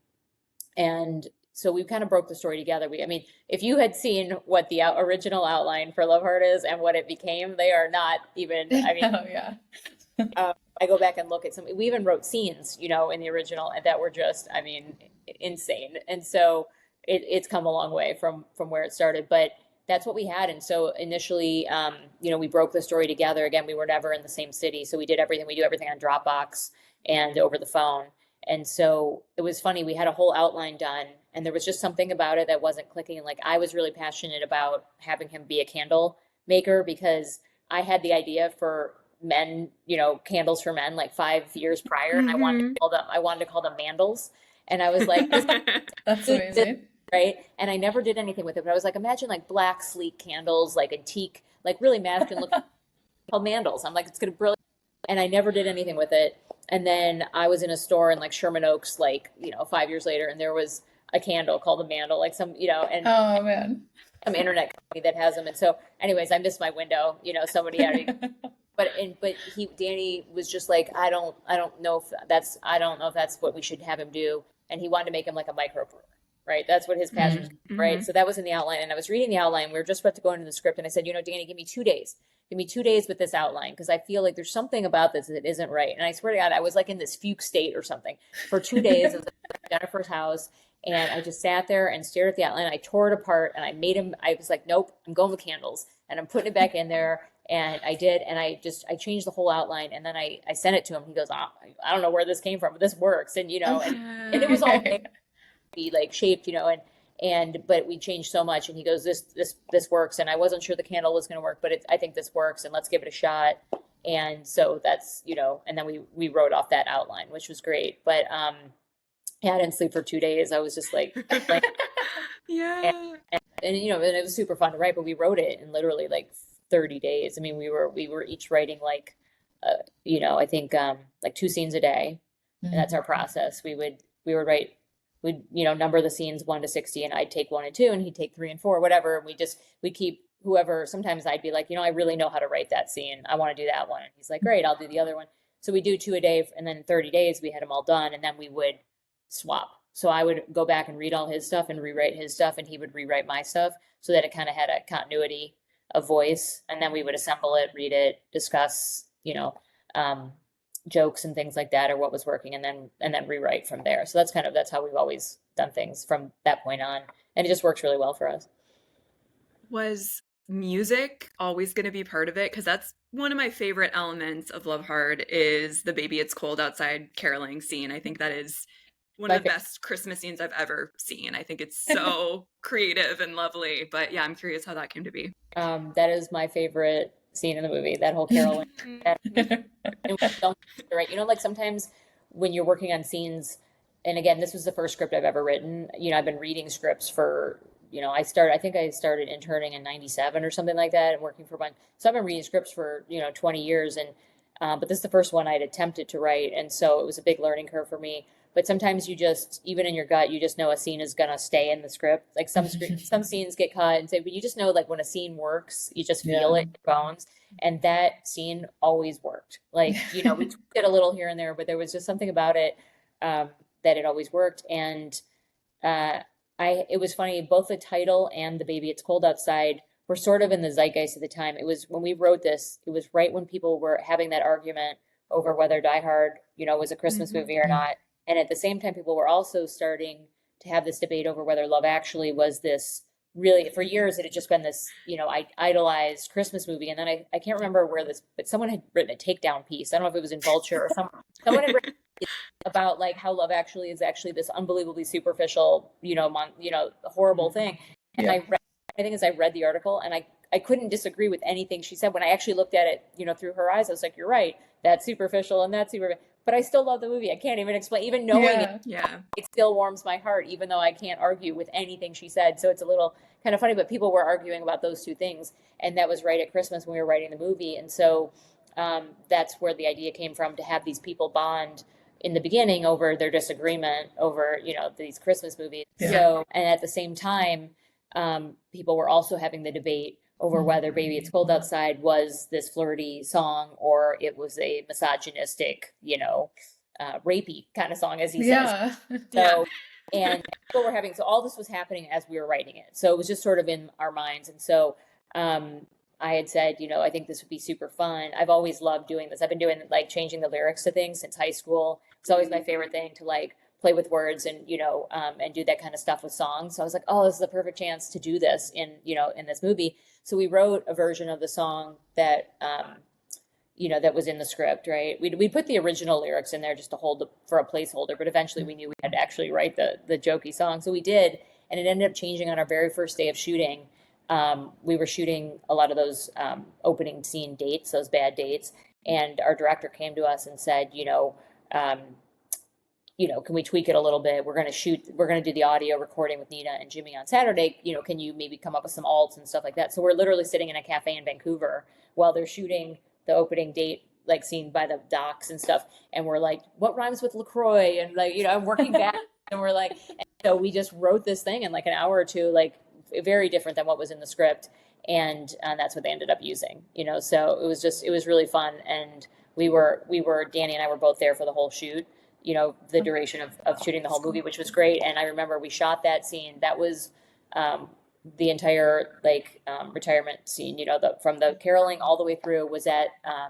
And so we kind of broke the story together. I mean, if you had seen what the original outline for Love Heart is and what it became, they are not even, I mean, Oh yeah. I go back and look at we even wrote scenes, in the original that were just, I mean, insane. And so it's come a long way from where it started, but that's what we had. And so initially, we broke the story together. Again, we were never in the same city. So we do everything on Dropbox and over the phone. And so it was funny. We had a whole outline done and there was just something about it that wasn't clicking. Like I was really passionate about having him be a candle maker because I had the idea for men, candles for men like 5 years prior. And I wanted to call them mandals. And I was like, that's amazing. Right. And I never did anything with it, but I was like, imagine like black, sleek candles, like antique, like really masculine looking called mandals. I'm like, it's going to brilliant. And I never did anything with it. And then I was in a store in like Sherman Oaks, like, 5 years later, and there was a candle called a mandal, like some, and oh man, some internet company that has them. And so anyways, I missed my window, somebody had but Danny was just like, I don't know if that's what we should have him do. And he wanted to make him like a microbrewer, right? That's what his passion is, right? So that was in the outline. And I was reading the outline. We were just about to go into the script. And I said, Danny, give me 2 days. Give me 2 days with this outline because I feel like there's something about this that isn't right. And I swear to God, I was like in this fugue state or something for 2 days. It was at Jennifer's house. And I just sat there and stared at the outline. I tore it apart and I was like, nope, I'm going with candles and I'm putting it back in there. And I did. And I changed the whole outline. And then I sent it to him. He goes, I don't know where this came from, but this works. And, and it was all be like shaped, but we changed so much. And he goes, this works. And I wasn't sure the candle was going to work, but I think this works and let's give it a shot. And so that's, and then we wrote off that outline, which was great. But, I didn't sleep for 2 days. I was just like yeah. And it was super fun to write, but we wrote it in literally like 30 days. I mean, we were each writing like, I think, like 2 scenes a day. And that's our process. We'd number the scenes 1 to 60 and I'd take 1 and 2 and he'd take 3 and 4, whatever. And we keep whoever, sometimes I'd be like, I really know how to write that scene. I want to do that one. And he's like, great, I'll do the other one. So we do 2 a day. And then 30 days, we had them all done. And then we would swap. So I would go back and read all his stuff and rewrite his stuff and he would rewrite my stuff so that it kind of had a continuity of voice. And then we would assemble it, read it, discuss, jokes and things like that or what was working and then rewrite from there. So that's how we've always done things from that point on. And it just works really well for us. Was music always going to be part of it? Because that's one of my favorite elements of Love Hard is the Baby It's Cold Outside caroling scene. I think that is one of the best Christmas scenes I've ever seen. I think it's so creative and lovely. But yeah, I'm curious how that came to be. That is my favorite scene in the movie, that whole caroling. Right. Like sometimes when you're working on scenes, and again, this was the first script I've ever written. I've been reading scripts for, I think I started interning in 97 or something like that and working for a bunch. So I've been reading scripts for, 20 years. And, but this is the first one I'd attempted to write. And so it was a big learning curve for me. But sometimes even in your gut, you just know a scene is going to stay in the script. Like some scenes get cut but you just know like when a scene works, you just feel it in your bones. And that scene always worked. Like, we tweaked it a little here and there, but there was just something about it that it always worked. And it was funny, both the title and the Baby It's Cold Outside were sort of in the zeitgeist at the time. It was when we wrote this, it was right when people were having that argument over whether Die Hard, was a Christmas movie or not. And at the same time, people were also starting to have this debate over whether Love Actually was this really, for years, it had just been this, idolized Christmas movie. And then I can't remember where but someone had written a takedown piece. I don't know if it was in Vulture or someone had written about like how Love Actually is actually this unbelievably superficial, horrible thing. And I think as I read the article and I couldn't disagree with anything she said when I actually looked at it, through her eyes. I was like, you're right. That's superficial and that's superficial. But I still love the movie. I can't even explain, even knowing it still warms my heart, even though I can't argue with anything she said. So it's a little kind of funny, but people were arguing about those two things. And that was right at Christmas when we were writing the movie. And so that's where the idea came from, to have these people bond in the beginning over their disagreement over, these Christmas movies. Yeah. So, and at the same time, people were also having the debate over whether Baby It's Cold Outside was this flirty song or it was a misogynistic, rapey kind of song, as he says. So, and what we're having, so all this was happening as we were writing it. So it was just sort of in our minds. And so, I had said, I think this would be super fun. I've always loved doing this. I've been doing like changing the lyrics to things since high school. It's always my favorite thing to like play with words and, and do that kind of stuff with songs. So I was like, oh, this is the perfect chance to do this in this movie. So we wrote a version of the song that, that was in the script, right? We put the original lyrics in there just to hold for a placeholder, but eventually we knew we had to actually write the jokey song. So we did, and it ended up changing on our very first day of shooting. We were shooting a lot of those opening scene dates, those bad dates, and our director came to us and said, can we tweak it a little bit? We're going to do the audio recording with Nina and Jimmy on Saturday. Can you maybe come up with some alts and stuff like that? So we're literally sitting in a cafe in Vancouver while they're shooting the opening date, like scene by the docks and stuff. And we're like, what rhymes with LaCroix? And like, I'm working back and we're like, and so we just wrote this thing in like an hour or two, like very different than what was in the script. And that's what they ended up using, so it was really fun. And Danny and I were both there for the whole shoot, the duration of shooting the whole movie, which was great. And I remember we shot that scene. That was the entire retirement scene, from the caroling all the way through was at, I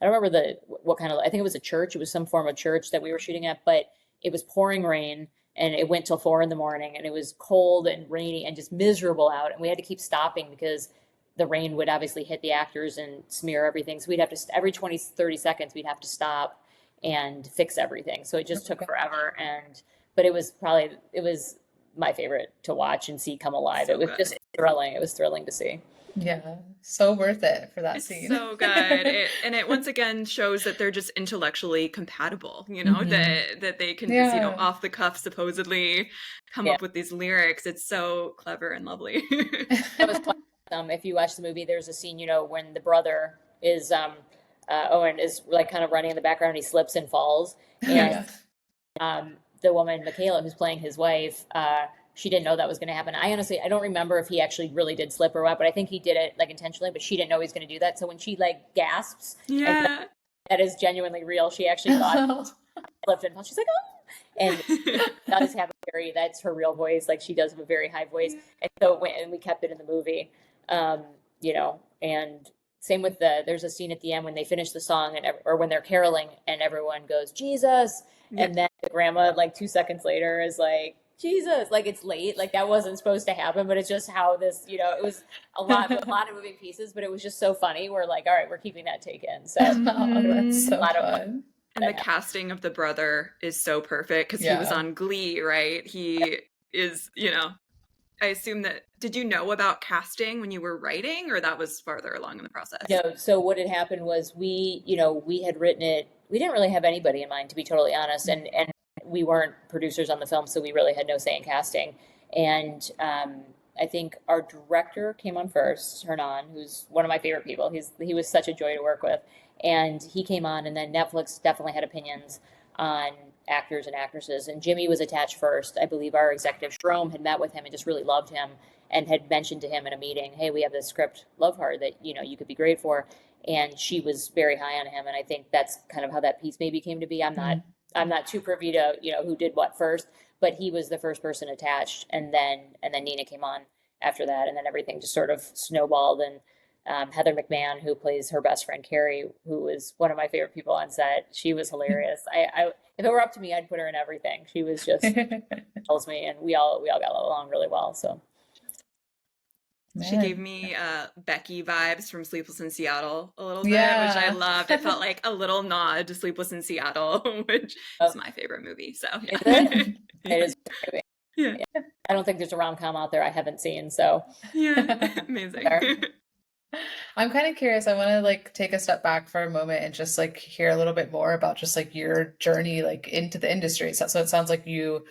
don't remember what kind of, I think it was a church. It was some form of church that we were shooting at, but it was pouring rain and it went till 4 a.m. and it was cold and rainy and just miserable out. And we had to keep stopping because the rain would obviously hit the actors and smear everything. So we'd have to, every 20, 30 seconds, we'd have to stop and fix everything. So it just took forever. But it was my favorite to watch and see come alive. So it was just thrilling. It was thrilling to see. Yeah, so worth it for that scene. So good. It once again shows that they're just intellectually compatible, that they can just, off the cuff supposedly come up with these lyrics. It's so clever and lovely. It was fun. If you watch the movie, there's a scene, when the brother is, Owen is like kind of running in the background, he slips and falls. And the woman, Michaela, who's playing his wife, she didn't know that was going to happen. I don't remember if he actually really did slip or what, but I think he did it like intentionally, but she didn't know he was going to do that. So when she like gasps, that is genuinely real. She actually thought slipped and fell. She's like, oh, and does have that's her real voice. Like she does have a very high voice. And so and we kept it in the movie, and same with there's a scene at the end when they finish the song or when they're caroling and everyone goes, Jesus. And then the grandma, like 2 seconds later is like, Jesus, like it's late, like that wasn't supposed to happen, but it's just how this, it was a lot of moving pieces, but it was just so funny. We're like, all right, we're keeping that taken. So that's so fun. And the casting of the brother is so perfect because he was on Glee, right? He is, I assume that, did you know about casting when you were writing or that was farther along in the process? No, so what had happened was we had written it, we didn't really have anybody in mind, to be totally honest. And we weren't producers on the film, so we really had no say in casting. And I think our director came on first, Hernan, who's one of my favorite people. He was such a joy to work with. And he came on, and then Netflix definitely had opinions on actors and actresses. And Jimmy was attached first. I believe our executive, Jerome, had met with him and just really loved him and had mentioned to him in a meeting, hey, we have this script, Love Heart, that, you could be great for. And she was very high on him. And I think that's kind of how that piece maybe came to be. I'm not too privy to, who did what first, but he was the first person attached. And then Nina came on after that. And then everything just sort of snowballed. And Heather McMahon, who plays her best friend, Carrie, who was one of my favorite people on set. She was hilarious. I if it were up to me, I'd put her in everything. She was just, tells me, and we all got along really well. So. She gave me Becky vibes from Sleepless in Seattle a little bit, which I loved. It felt like a little nod to Sleepless in Seattle, which is my favorite movie. So yeah. It is a movie. Yeah. I don't think there's a rom-com out there I haven't seen. So amazing. I'm kind of curious. I want to like take a step back for a moment and just like hear a little bit more about just like your journey like into the industry. So it sounds like you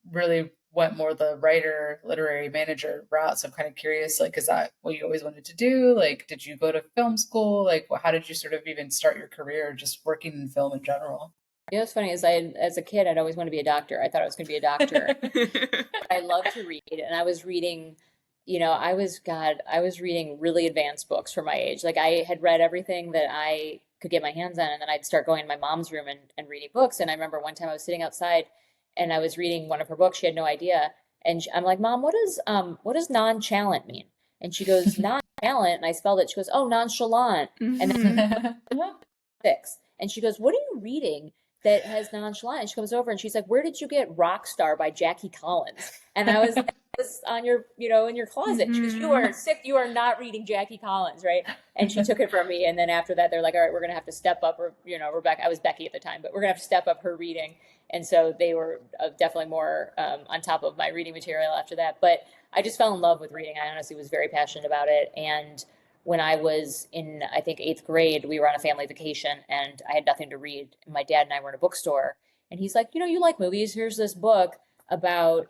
really went more the writer, literary manager route. So I'm kind of curious, like, is that what you always wanted to do? Like, did you go to film school? Like, how did you sort of even start your career just working in film in general? What's funny is as a kid, I'd always want to be a doctor. I thought I was going to be a doctor. I love to read, and I was reading I was reading really advanced books for my age. Like I had read everything that I could get my hands on, and then I'd start going in my mom's room and reading books. And I remember one time I was sitting outside and I was reading one of her books. She had no idea. And I'm like, Mom, what does nonchalant mean? And she goes, nonchalant. And I spelled it. She goes, oh, nonchalant. And then six. And she goes, what are you reading that has nonchalant? And she comes over and she's like, where did you get Rockstar by Jackie Collins? And I was like, this on your, in your closet. She goes, you are sick. You are not reading Jackie Collins, right? And she took it from me. And then after that, they're like, all right, we're going to have to step up, or, Rebecca, I was Becky at the time, but we're going to have to step up her reading. And so they were definitely more on top of my reading material after that. But I just fell in love with reading. I honestly was very passionate about it. And when I was in, I think, 8th grade, we were on a family vacation and I had nothing to read. And my dad and I were in a bookstore. And he's like, you like movies. Here's this book about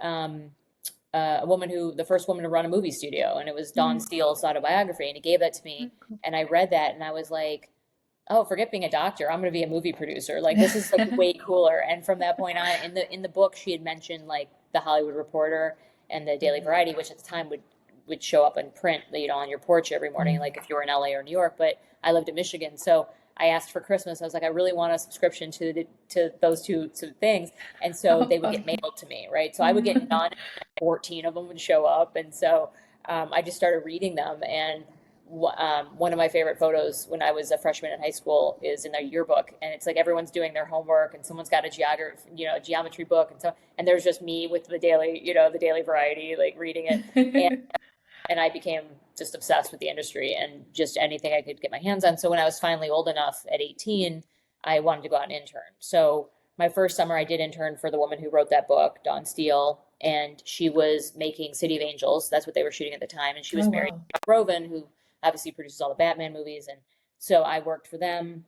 the first woman to run a movie studio. And it was Dawn Steele's autobiography. And he gave that to me. And I read that and I was like, oh, forget being a doctor. I'm going to be a movie producer. Like, this is like way cooler. And from that point on, in the book, she had mentioned like the Hollywood Reporter and the Daily Variety, which at the time would show up in print, on your porch every morning, like if you were in LA or New York. But I lived in Michigan, so I asked for Christmas. I was like, I really want a subscription to those two things, and so they would get mailed to me, right? So I would get 14 of them would show up, and so I just started reading them. And one of my favorite photos when I was a freshman in high school is in their yearbook, and it's like everyone's doing their homework, and someone's got a geometry book, and there's just me with the Daily Variety, like reading it, and I became just obsessed with the industry and just anything I could get my hands on. So when I was finally old enough at 18, I wanted to go out and intern. So my first summer I did intern for the woman who wrote that book, Dawn Steele, and she was making City of Angels. That's what they were shooting at the time. And she was married to Roven, who obviously produces all the Batman movies. And so I worked for them.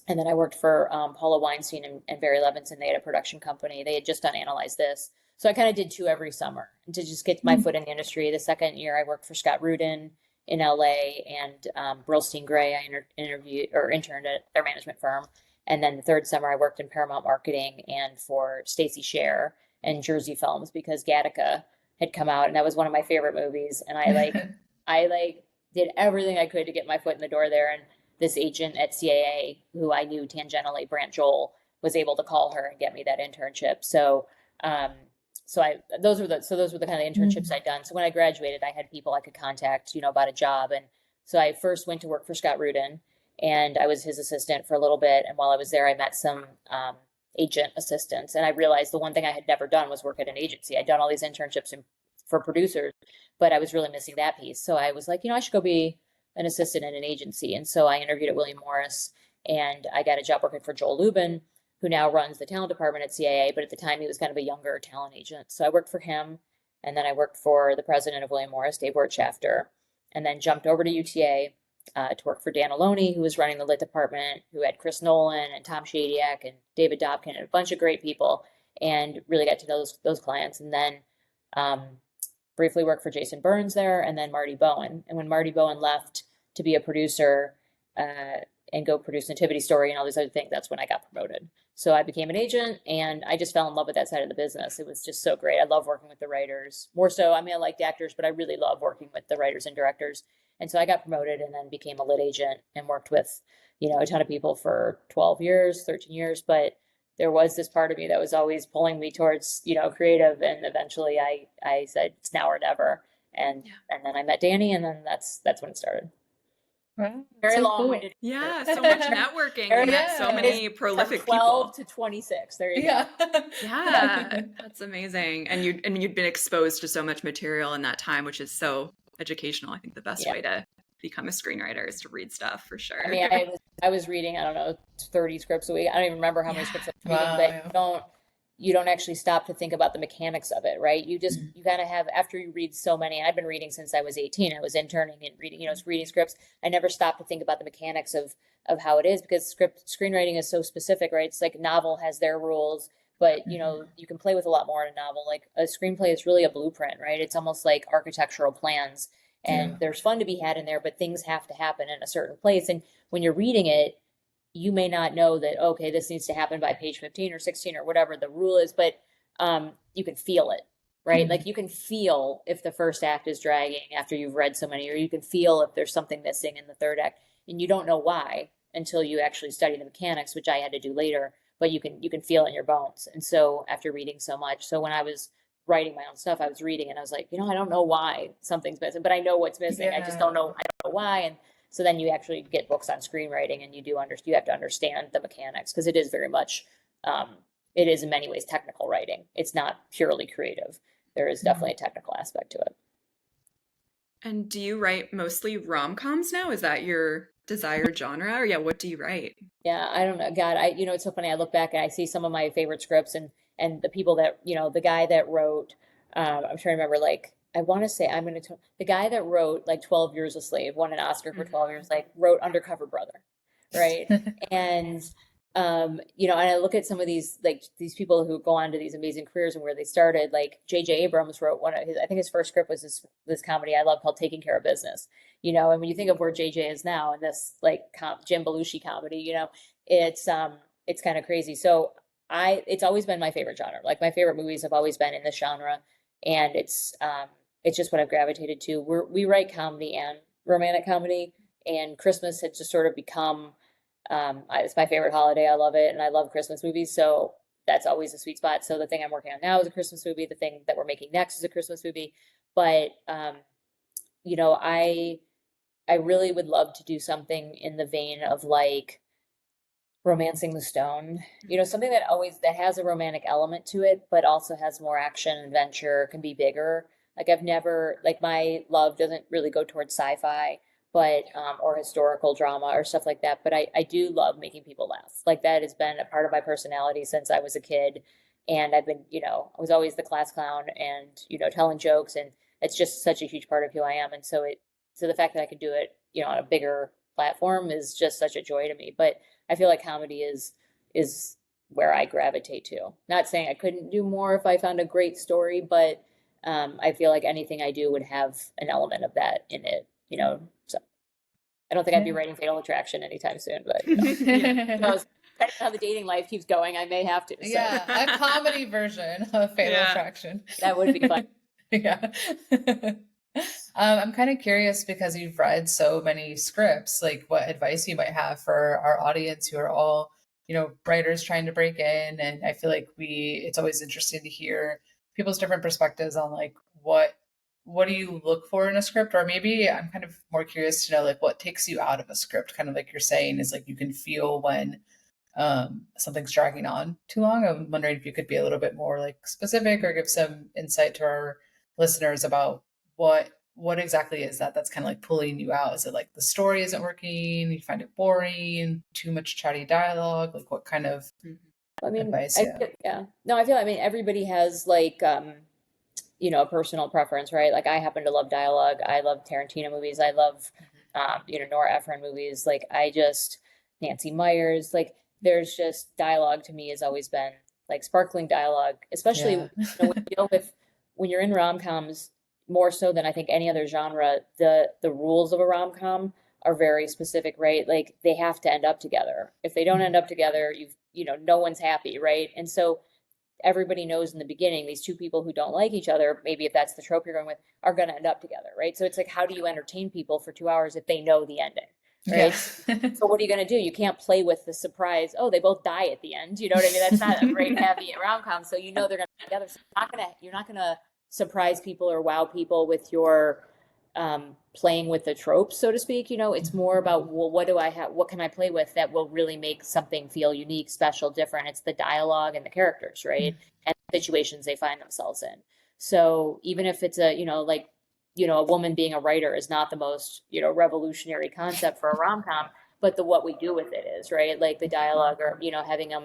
And then I worked for Paula Weinstein and Barry Levinson. They had a production company. They had just done Analyze This. So I kind of did 2 every summer to just get my foot in the industry. The second year I worked for Scott Rudin in LA and Burlstein Gray. I interned at their management firm. And then the third summer I worked in Paramount Marketing and for Stacey Sher and Jersey Films, because Gattaca had come out and that was one of my favorite movies. And I did everything I could to get my foot in the door there. And this agent at CAA, who I knew tangentially, Brant Joel, was able to call her and get me that internship. So those were the kind of internships I'd done. So when I graduated, I had people I could contact, about a job. And so I first went to work for Scott Rudin, and I was his assistant for a little bit. And while I was there, I met some agent assistants, and I realized the one thing I had never done was work at an agency. I'd done all these internships for producers, but I was really missing that piece. So I was like, I should go be an assistant in an agency. And so I interviewed at William Morris, and I got a job working for Joel Lubin, who now runs the talent department at CAA, but at the time he was kind of a younger talent agent. So I worked for him, and then I worked for the president of William Morris, Dave Wertschafter, and then jumped over to UTA to work for Dan Aloni, who was running the lit department, who had Chris Nolan and Tom Shadyac and David Dobkin and a bunch of great people, and really got to know those clients. And then briefly worked for Jason Burns there, and then Marty Bowen. And when Marty Bowen left to be a producer and go produce Nativity Story and all these other things, that's when I got promoted. So I became an agent, and I just fell in love with that side of the business. It was just so great. I love working with the writers. More so, I liked actors, but I really love working with the writers and directors. And so I got promoted and then became a lit agent and worked with, a ton of people for 12 years, 13 years. But there was this part of me that was always pulling me towards, creative. And eventually I said, it's now or never. And then I met Danny, and then that's when it started. Wow, very so long-winded. Cool. Yeah, so much networking. You met so many prolific from 12 people. to 26. There you go. Yeah, that's amazing. And you'd been exposed to so much material in that time, which is so educational. I think the best way to become a screenwriter is to read stuff, for sure. I was reading, 30 scripts a week. I don't even remember how many scripts I was reading, but you don't actually stop to think about the mechanics of it, right? You just, you gotta have, after you read so many, and I've been reading since I was 18, I was interning and reading, reading scripts. I never stopped to think about the mechanics of how it is, because screenwriting is so specific, right? It's like novel has their rules, but you can play with a lot more in a novel. Like a screenplay is really a blueprint, right? It's almost like architectural plans, and there's fun to be had in there, but things have to happen in a certain place. And when you're reading it, you may not know that, okay, this needs to happen by page 15 or 16 or whatever the rule is, but you can feel it. right? Like you can feel if the first act is dragging after you've read so many, or you can feel if there's something missing in the third act, and you don't know why until you actually study the mechanics, which I had to do later, but you can feel it in your bones. And so after reading so much, so when I was writing my own stuff, I was reading and I was like, I don't know why something's missing, but I know what's missing. I just don't know. I don't know why. And so then you actually get books on screenwriting, and you have to understand the mechanics, because it is very much, it is in many ways technical writing. It's not purely creative. There is definitely a technical aspect to it. And do you write mostly rom-coms now? Is that your desired genre? Or what do you write? Yeah, I don't know. God, it's so funny. I look back and I see some of my favorite scripts, and the people that, the guy that wrote, I'm trying to remember, like, I want to say, the guy that wrote like 12 Years a Slave, won an Oscar for 12 years, like wrote Undercover Brother. Right. And, and I look at some of these people who go on to these amazing careers and where they started, like J.J. Abrams wrote one of his, I think his first script was this comedy I love called Taking Care of Business, and when you think of where J.J. is now in this like Jim Belushi comedy, it's kind of crazy. So it's always been my favorite genre. Like my favorite movies have always been in this genre, and it's just what I've gravitated to. We write comedy and romantic comedy, and Christmas had just sort of become, it's my favorite holiday. I love it. And I love Christmas movies. So that's always a sweet spot. So the thing I'm working on now is a Christmas movie. The thing that we're making next is a Christmas movie. But, I really would love to do something in the vein of like Romancing the Stone, something that has a romantic element to it, but also has more action, adventure, can be bigger. Like I've never, like my love doesn't really go towards sci-fi, but, or historical drama or stuff like that. But I do love making people laugh. Like that has been a part of my personality since I was a kid. And I've been, I was always the class clown and, telling jokes, and it's just such a huge part of who I am. And so the fact that I could do it, on a bigger platform is just such a joy to me. But I feel like comedy is where I gravitate to. Not saying I couldn't do more if I found a great story, but I feel like anything I do would have an element of that in it, So I don't think I'd be writing Fatal Attraction anytime soon, but depending on how the dating life keeps going, I may have to. So. Yeah, a comedy version of Fatal Attraction. That would be fun. Yeah. I'm kind of curious, because you've read so many scripts, like what advice you might have for our audience who are all, writers trying to break in. And I feel like it's always interesting to hear people's different perspectives on like, what do you look for in a script? Or maybe I'm kind of more curious to know like what takes you out of a script, kind of like you're saying, is like you can feel when something's dragging on too long. I'm wondering if you could be a little bit more like specific or give some insight to our listeners about what exactly is that's kind of like pulling you out. Is it like the story isn't working, you find it boring, too much chatty dialogue? Like what kind of advice? I feel everybody has like a personal preference, right? Like I happen to love dialogue. I love Tarantino movies. I love Nora Ephron movies. Like Nancy Meyers. Like there's just dialogue to me has always been like sparkling dialogue, especially when you're in rom-coms, more so than I think any other genre. The rules of a rom-com are very specific, right? Like they have to end up together. If they don't end up together, no one's happy, right? And so everybody knows in the beginning, these two people who don't like each other, maybe if that's the trope you're going with, are going to end up together, right? So it's like, how do you entertain people for 2 hours if they know the ending, right? Yeah. So what are you going to do? You can't play with the surprise, oh, they both die at the end. You know what I mean? That's not a great happy rom-com. So they're going to be together. So you're not going to surprise people or wow people with your playing with the tropes, so to speak. It's more about, well, what can I play with that will really make something feel unique, special, different? It's the dialogue and the characters, right? And the situations they find themselves in. So even if it's a woman being a writer is not the most, revolutionary concept for a rom-com, but what we do with it is, right? Like the dialogue, or, having them,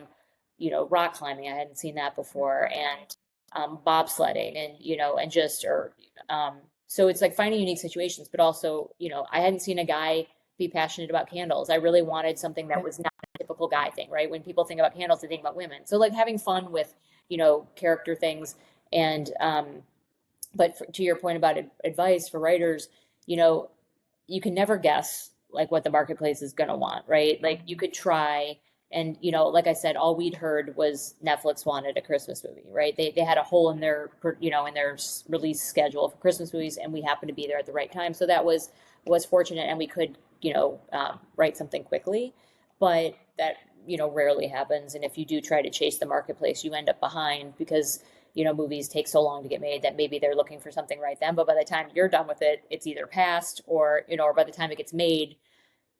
rock climbing. I hadn't seen that before. And bobsledding, and so it's like finding unique situations, but also, I hadn't seen a guy be passionate about candles. I really wanted something that was not a typical guy thing, right? When people think about candles, they think about women. So like having fun with, character things. And, to your point about advice for writers, you can never guess like what the marketplace is going to want, right? Like you could try And, you know, like I said, all we'd heard was Netflix wanted a Christmas movie, right? They had a hole in their, you know, in their release schedule for Christmas movies, and we happened to be there at the right time. So that was fortunate, and we could, you know, write something quickly. But that, you know, rarely happens. And if you do try to chase the marketplace, you end up behind because, you know, movies take so long to get made that maybe they're looking for something right then. But by the time you're done with it, it's either past or, you know, or by the time it gets made,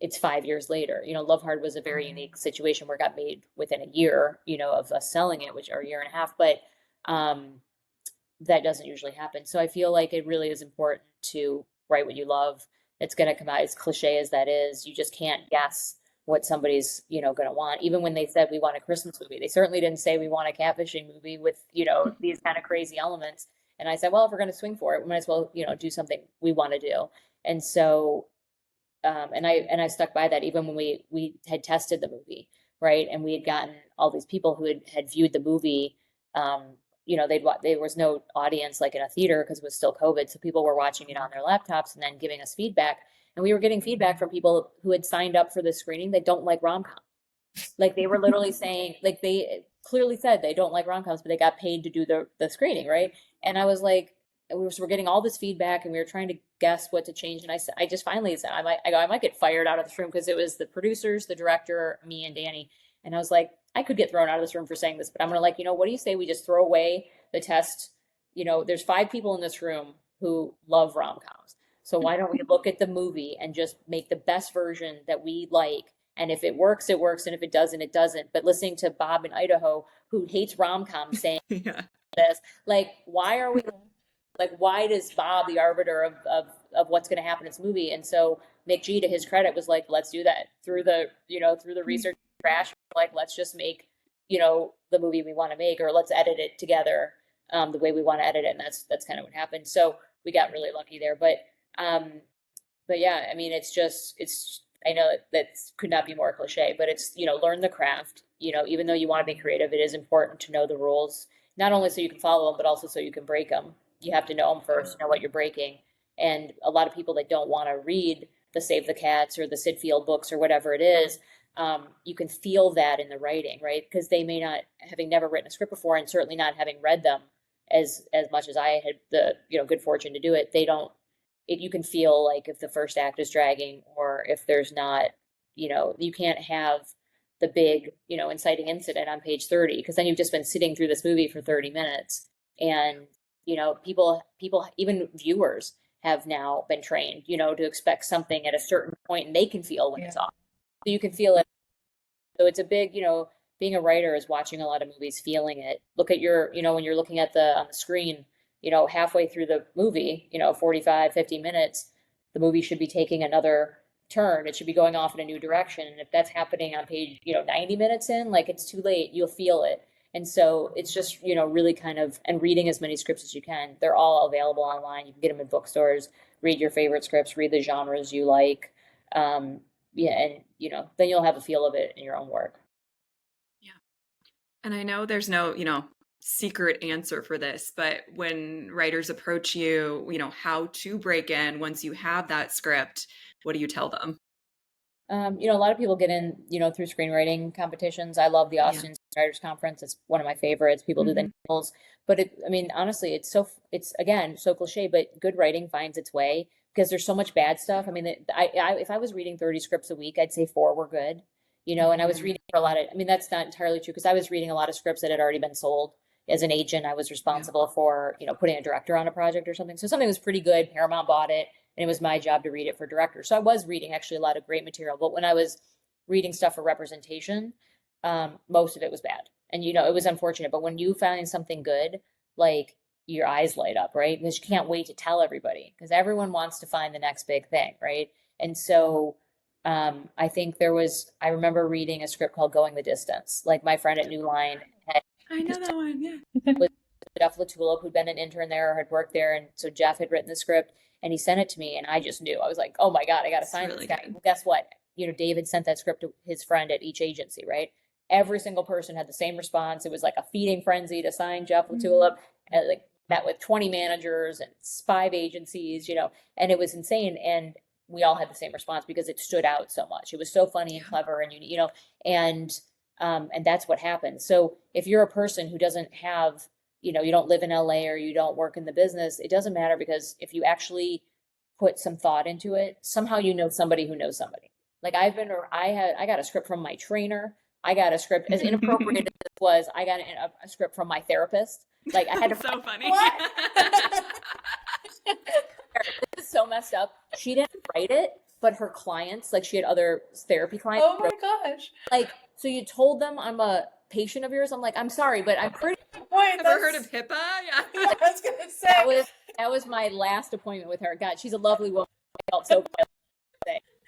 it's 5 years later. You know, Love Hard was a very unique situation where it got made within a year, you know, of us selling it, which are a year and a half, but that doesn't usually happen. So I feel like it really is important to write what you love. It's going to come out, as cliche as that is. You just can't guess what somebody's, you know, going to want. Even when they said we want a Christmas movie, they certainly didn't say we want a catfishing movie with, you know, these kind of crazy elements. And I said, well, if we're going to swing for it, we might as well, you know, do something we want to do. And so and I stuck by that even when we had tested the movie, right? And we had gotten all these people who had viewed the movie. You know, there was no audience like in a theater because it was still COVID, so people were watching it on their laptops and then giving us feedback. And we were getting feedback from people who had signed up for the screening that don't like rom-com. Like they were literally saying, like they clearly said they don't like rom-coms, but they got paid to do the screening, right? And I was like, we're getting all this feedback and we were trying to guess what to change. And I just finally said, I might get fired out of this room, because it was the producers, the director, me, and Danny. And I was like, I could get thrown out of this room for saying this, but I'm going to, like, you know, what do you say we just throw away the test? You know, there's 5 people in this room who love rom-coms. So why don't we look at the movie and just make the best version that we like? And if it works, it works. And if it doesn't, it doesn't. But listening to Bob in Idaho, who hates rom-coms, saying Yeah. this, like, why are we, like, why does Bob, the arbiter of what's going to happen in this movie? And so McG, to his credit, was like, let's do that through the, you know, through the research crash. Like, let's just make, you know, the movie we want to make, or let's edit it together the way we want to edit it. And that's kind of what happened. So we got really lucky there. But yeah, I mean, I know that could not be more cliche, but it's, you know, learn the craft. You know, even though you want to be creative, it is important to know the rules, not only so you can follow them, but also so you can break them. You have to know them first, know what you're breaking. And a lot of people that don't want to read the Save the Cats or the Sid Field books or whatever it is, you can feel that in the writing, right? Because they may not, having never written a script before, and certainly not having read them as much as I had the, you know, good fortune to do it, you can feel like if the first act is dragging, or if there's not, you know, you can't have the big, you know, inciting incident on page 30, because then you've just been sitting through this movie for 30 minutes. And, you know, people, even viewers have now been trained, you know, to expect something at a certain point, and they can feel when it's off. So you can feel it. So it's a big, you know, being a writer is watching a lot of movies, feeling it. Look at your, you know, when you're looking at on the screen, you know, halfway through the movie, you know, 45, 50 minutes, the movie should be taking another turn. It should be going off in a new direction. And if that's happening on page, you know, 90 minutes in, like, it's too late, you'll feel it. And so it's just, you know, really kind of, and reading as many scripts as you can. They're all available online. You can get them in bookstores, read your favorite scripts, read the genres you like. Yeah. And, you know, then you'll have a feel of it in your own work. Yeah. And I know there's no, you know, secret answer for this, but when writers approach you, you know, how to break in once you have that script, what do you tell them? You know, a lot of people get in, you know, through screenwriting competitions. I love the Austin Writers Conference. It's one of my favorites. People do the novels, but I mean, honestly, it's again, so cliche, but good writing finds its way, because there's so much bad stuff. I mean, if I was reading 30 scripts a week, I'd say 4 were good, you know, and I was reading for a lot of, I mean, that's not entirely true, because I was reading a lot of scripts that had already been sold. As an agent, I was responsible for, you know, putting a director on a project or something. So something was pretty good. Paramount bought it, and it was my job to read it for directors. So I was reading actually a lot of great material. But when I was reading stuff for representation, most of it was bad. And, you know, it was unfortunate. But when you find something good, like, your eyes light up, right? Because you can't wait to tell everybody, because everyone wants to find the next big thing, right? And so I think I remember reading a script called Going the Distance. Like, my friend at New Line had, I know that one, yeah. was Jeff Latulip, who'd been an intern there or had worked there. And so Jeff had written the script and he sent it to me, and I just knew. I was like, oh my God, I got to sign really this guy. good. Well, guess what? You know, David sent that script to his friend at each agency, right? Every single person had the same response. It was like a feeding frenzy to sign Jeff Latulip, and like met with 20 managers and 5 agencies, you know, and it was insane. And we all had the same response because it stood out so much. It was so funny and clever, and, you know, and And that's what happens. So if you're a person who doesn't have, you don't live in LA or you don't work in the business, it doesn't matter, because if you actually put some thought into it, somehow you know somebody who knows somebody. Like I got a script from my trainer. I got a script, as inappropriate as it was, I got a script from my therapist. Like I had to. So funny. This is so messed up. She didn't write it, but her clients, like she had other therapy clients. Oh my gosh. Like, so you told them I'm a patient of yours? I'm like, I'm sorry, but I'm pretty. Wait, Ever heard of HIPAA? Yeah. I was gonna say That was my last appointment with her. God, she's a lovely woman. I felt so bad.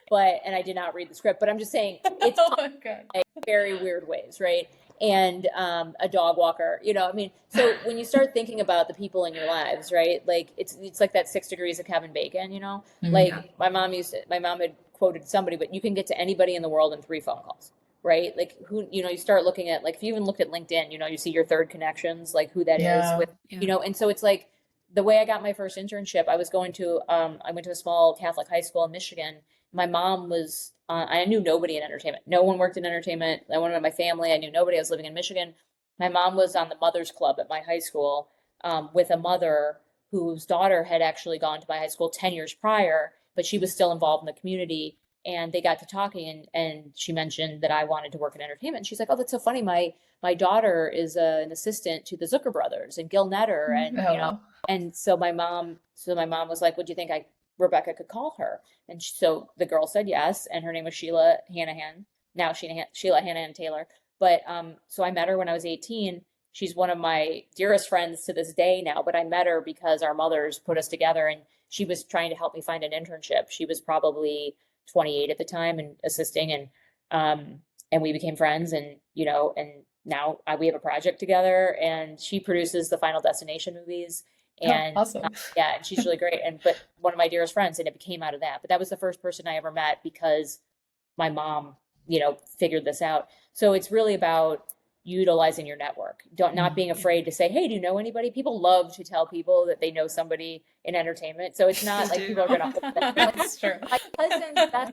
And I did not read the script, but I'm just saying it's oh my God. like very weird ways, right? And a dog walker, I mean, so when you start thinking about the people in your lives, right? Like it's like that 6 degrees of Kevin Bacon, like my mom had quoted somebody, but you can get to anybody in the world in 3 phone calls, right? Like who, you start looking at, like, if you even looked at LinkedIn, you see your third connections, like who that is with, and so it's like the way I got my first internship, I went to a small Catholic high school in Michigan. My mom was, I knew nobody in entertainment. No one worked in entertainment. I went with my family. I knew nobody. I was living in Michigan. My mom was on the Mothers Club at my high school with a mother whose daughter had actually gone to my high school 10 years prior, but she was still involved in the community. And they got to talking, and she mentioned that I wanted to work in entertainment. And she's like, "Oh, that's so funny. My daughter is an assistant to the Zucker brothers and Gil Netter." And, and so my mom was like, "What do you think Rebecca could call her?" And so the girl said yes, and her name was Sheila Hanahan. Now Sheila Hanahan Taylor. But so I met her when I was 18. She's one of my dearest friends to this day now, but I met her because our mothers put us together, and she was trying to help me find an internship. She was probably 28 at the time and assisting, and we became friends, and and now we have a project together, and she produces the Final Destination movies. And awesome. And she's really great. But one of my dearest friends, and it became out of that. But that was the first person I ever met because my mom, figured this out. So it's really about utilizing your network. Not being afraid to say, "Hey, do you know anybody?" People love to tell people that they know somebody in entertainment. So it's not like people are going to. That's true. My cousin, that's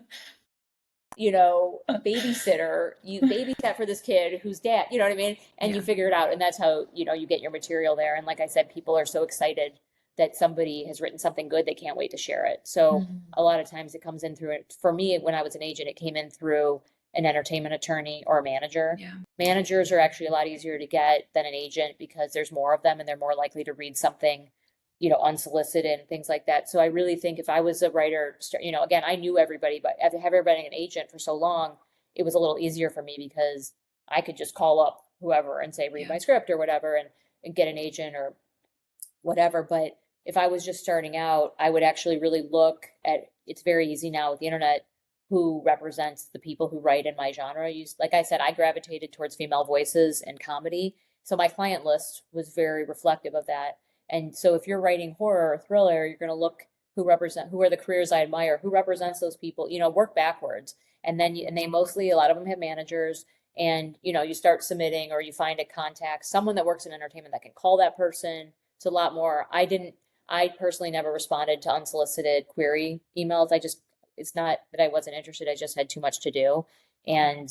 babysitter, you babysat for this kid whose dad, you know what I mean? And you figure it out. And that's how, you get your material there. And like I said, people are so excited that somebody has written something good, they can't wait to share it. So a lot of times it comes in through it. For me, when I was an agent, it came in through an entertainment attorney or a manager. Yeah. Managers are actually a lot easier to get than an agent because there's more of them and they're more likely to read something unsolicited and things like that. So I really think if I was a writer, again, I knew everybody, but after having been an agent for so long, it was a little easier for me because I could just call up whoever and say, read my script or whatever, and get an agent or whatever. But if I was just starting out, I would actually really look at, it's very easy now with the internet, who represents the people who write in my genre. Like I said, I gravitated towards female voices and comedy. So my client list was very reflective of that. And so if you're writing horror or thriller, you're going to look who are the careers I admire, who represents those people, work backwards. And then, and they mostly, a lot of them have managers, and, you start submitting, or you find a contact, someone that works in entertainment that can call that person. It's a lot more. I personally never responded to unsolicited query emails. It's not that I wasn't interested. I just had too much to do. And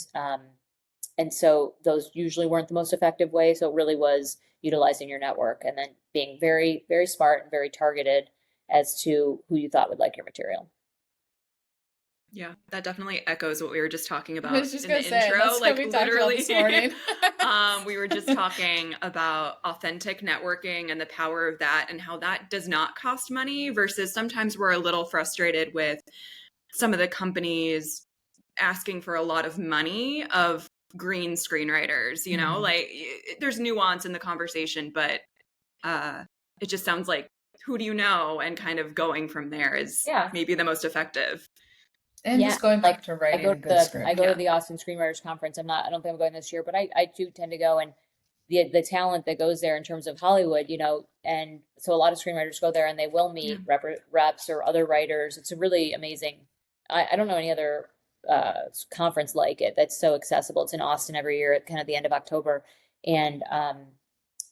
so those usually weren't the most effective way. So it really was utilizing your network and then being very, very smart and very targeted as to who you thought would like your material. Yeah, that definitely echoes what we were just talking about I was just in gonna the say, intro. that's Like what we talked about literally, this morning. we were just talking about authentic networking and the power of that, and how that does not cost money. Versus sometimes we're a little frustrated with some of the companies asking for a lot of money of green screenwriters. Like there's nuance in the conversation, but it just sounds like, who do you know, and kind of going from there is maybe the most effective. And just going back to writing a good script. I go to the Austin Screenwriters Conference. I don't think I'm going this year, but I do tend to go, and the talent that goes there in terms of Hollywood, and so a lot of screenwriters go there and they will meet reps or other writers. It's a really amazing. I don't know any other conference like it that's so accessible. It's in Austin every year at kind of the end of October, and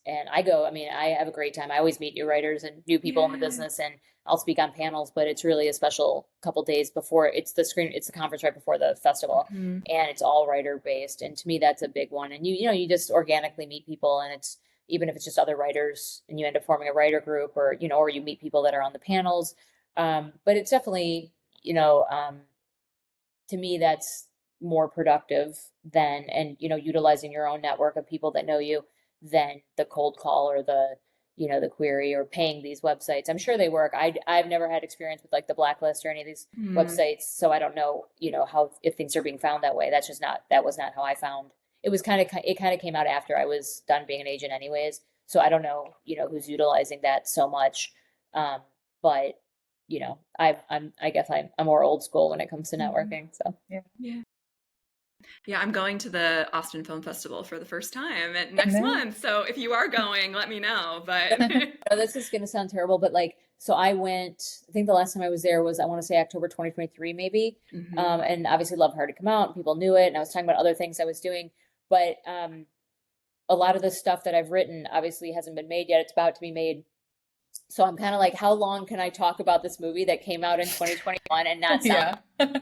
I go, I mean, I have a great time. I always meet new writers and new people in the business, and I'll speak on panels, but it's really a special couple days before it's the conference right before the festival, and it's all writer based. And to me, that's a big one. And you just organically meet people, and it's, even if it's just other writers and you end up forming a writer group, or, or you meet people that are on the panels. But it's definitely, to me, that's more productive than, and, utilizing your own network of people that know you, than the cold call or the, the query or paying these websites. I'm sure they work. I've never had experience with like the Blacklist or any of these websites. So I don't know, how, if things are being found that way. That was not how I found. It kind of came out after I was done being an agent anyways. So I don't know, who's utilizing that so much. But, I guess I'm more old school when it comes to networking. So yeah, I'm going to the Austin Film Festival for the first time next month. So if you are going, let me know. But this is going to sound terrible, but so I went, I think the last time I was there was, I want to say October 2023, maybe. And obviously Love Hard had come out and people knew it. And I was talking about other things I was doing, but a lot of the stuff that I've written obviously hasn't been made yet. It's about to be made. So I'm kind of like, how long can I talk about this movie that came out in 2021 and not sound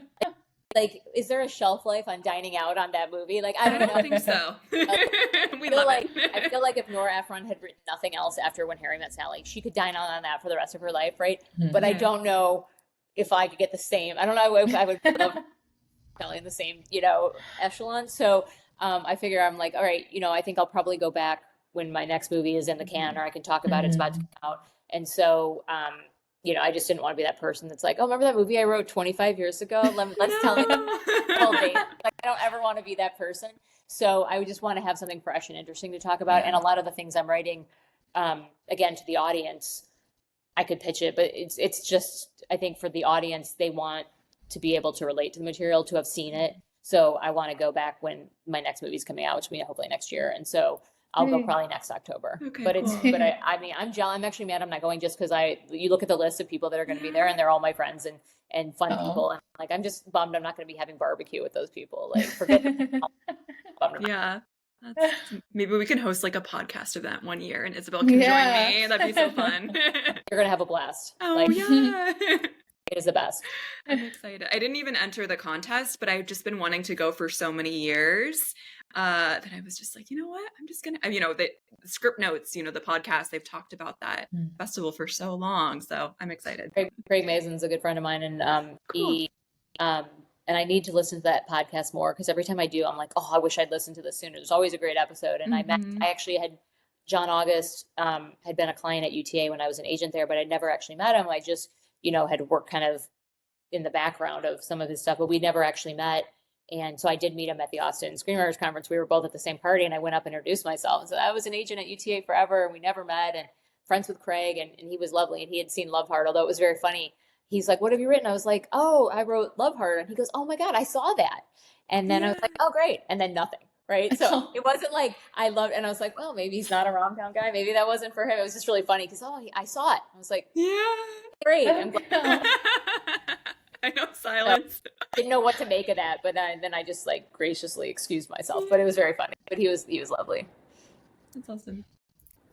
like, is there a shelf life on dining out on that movie? Like, I don't know. I think so. I feel like if Nora Ephron had written nothing else after When Harry Met Sally, she could dine out on that for the rest of her life, right? But I don't know if I could get the same. I don't know if I would love Sally in the same, echelon. So I figure, I'm like, all right, I think I'll probably go back when my next movie is in the can, or I can talk about it. It's about to come out. And so, I just didn't want to be that person that's like, oh, remember that movie I wrote 25 years ago? Let's tell me all day. Like, I don't ever want to be that person. So I would just want to have something fresh and interesting to talk about. And a lot of the things I'm writing, again, to the audience, I could pitch it, but it's just, I think for the audience, they want to be able to relate to the material, to have seen it. So I want to go back when my next movie's coming out, which will be hopefully next year. And so I'll go probably next October. Okay, but cool. I mean, I'm jealous. I'm actually mad I'm not going just because you look at the list of people that are going to be there and they're all my friends and fun people. And like, I'm just bummed I'm not going to be having barbecue with those people. Like, forget Yeah. Maybe we can host like a podcast event one year and Isabel can join me. That'd be so fun. You're going to have a blast. Oh, yeah. It is the best. I'm excited. I didn't even enter the contest, but I've just been wanting to go for so many years that I was just like, you know what? I'm just going to, the script notes, the podcast, they've talked about that festival for so long. So I'm excited. Craig Mason's a good friend of mine. And he, and I need to listen to that podcast more because every time I do, I'm like, oh, I wish I'd listened to this sooner. There's always a great episode. And I actually had John August, had been a client at UTA when I was an agent there, but I'd never actually met him. I just, had worked kind of in the background of some of his stuff, but we never actually met. And so I did meet him at the Austin Screenwriters Conference. We were both at the same party and I went up and introduced myself. And so I was an agent at UTA forever and we never met, and friends with Craig, and he was lovely and he had seen Love Hard, although it was very funny. He's like, what have you written? I was like, oh, I wrote Love Hard. And he goes, oh my God, I saw that. And then I was like, oh, great. And then nothing. Right. So it wasn't like I loved, and I was like, well, maybe he's not a Romcom guy. Maybe that wasn't for him. It was just really funny because, I saw it. I was like, yeah, great. I'm glad. I know, silence. Didn't know what to make of that, but then I just like graciously excused myself. But it was very funny. But he was lovely. That's awesome.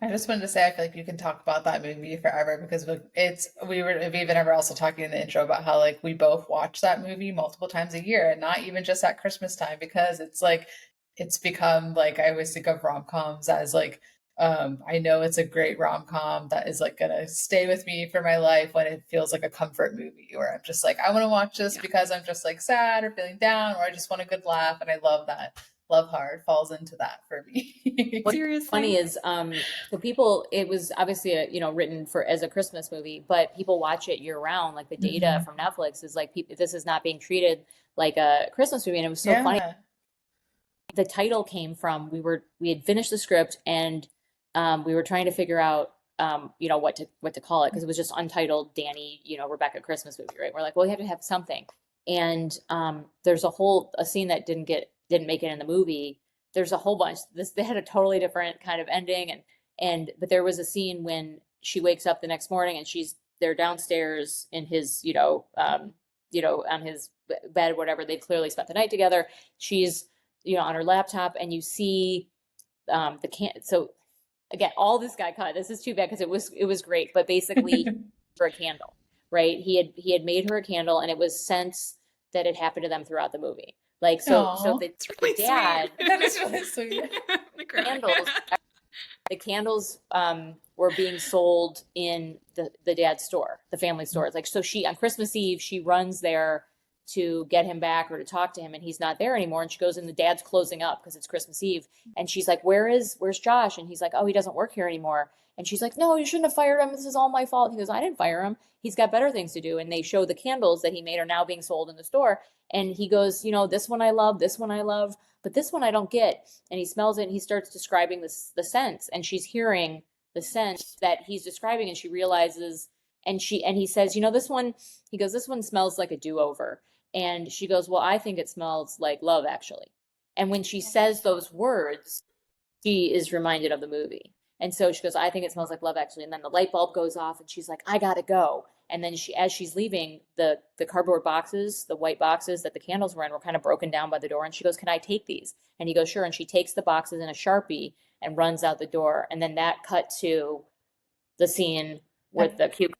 I just wanted to say, I feel like you can talk about that movie forever because Aviva and I were also talking in the intro about how like we both watch that movie multiple times a year, and not even just at Christmas time, because it's like, it's become like, I always think of rom-coms as like, I know it's a great rom-com that is like gonna stay with me for my life when it feels like a comfort movie, where I'm just like, I want to watch this because I'm just like sad or feeling down, or I just want a good laugh. And I love that. Love Hard falls into that for me. What's funny is the people, it was obviously written as a Christmas movie, but people watch it year round. Like the data from Netflix is like, this is not being treated like a Christmas movie. And it was so funny. The title came from, we had finished the script and we were trying to figure out what to call it, because it was just untitled Danny, Rebecca Christmas movie, right? We're like, well, we have to have something. And there's a scene that didn't make it in the movie. There's a whole bunch. They had a totally different kind of ending, but there was a scene when she wakes up the next morning and they're downstairs in his on his bed, whatever. They've clearly spent the night together. She's on her laptop, and you see so again, all this got cut. This is too bad because it was great, but basically for a candle, right? He had made her a candle, and it was scents that had happened to them throughout the movie. Like so Aw. the Really dad sweet. That is really sweet. candles the candles were being sold in the dad's store, the family store. It's like, so she, on Christmas Eve, she runs there to get him back or to talk to him, and he's not there anymore. And she goes, and the dad's closing up because it's Christmas Eve. And she's like, where's Josh? And he's like, oh, he doesn't work here anymore. And she's like, no, you shouldn't have fired him. This is all my fault. And he goes, I didn't fire him. He's got better things to do. And they show the candles that he made are now being sold in the store. And he goes, this one I love, but this one I don't get. And he smells it, and he starts describing the scents, and she's hearing the scent that he's describing, and she realizes, and he says, this one, he goes, this one smells like a do-over. And she goes, well, I think it smells like Love Actually. And when she says those words, she is reminded of the movie. And so she goes, I think it smells like Love Actually. And then the light bulb goes off, and she's like, I gotta go. And then as she's leaving, the cardboard boxes, the white boxes that the candles were in, were kind of broken down by the door. And she goes, can I take these? And he goes, sure. And she takes the boxes in a Sharpie and runs out the door. And then that cut to the scene with the cute.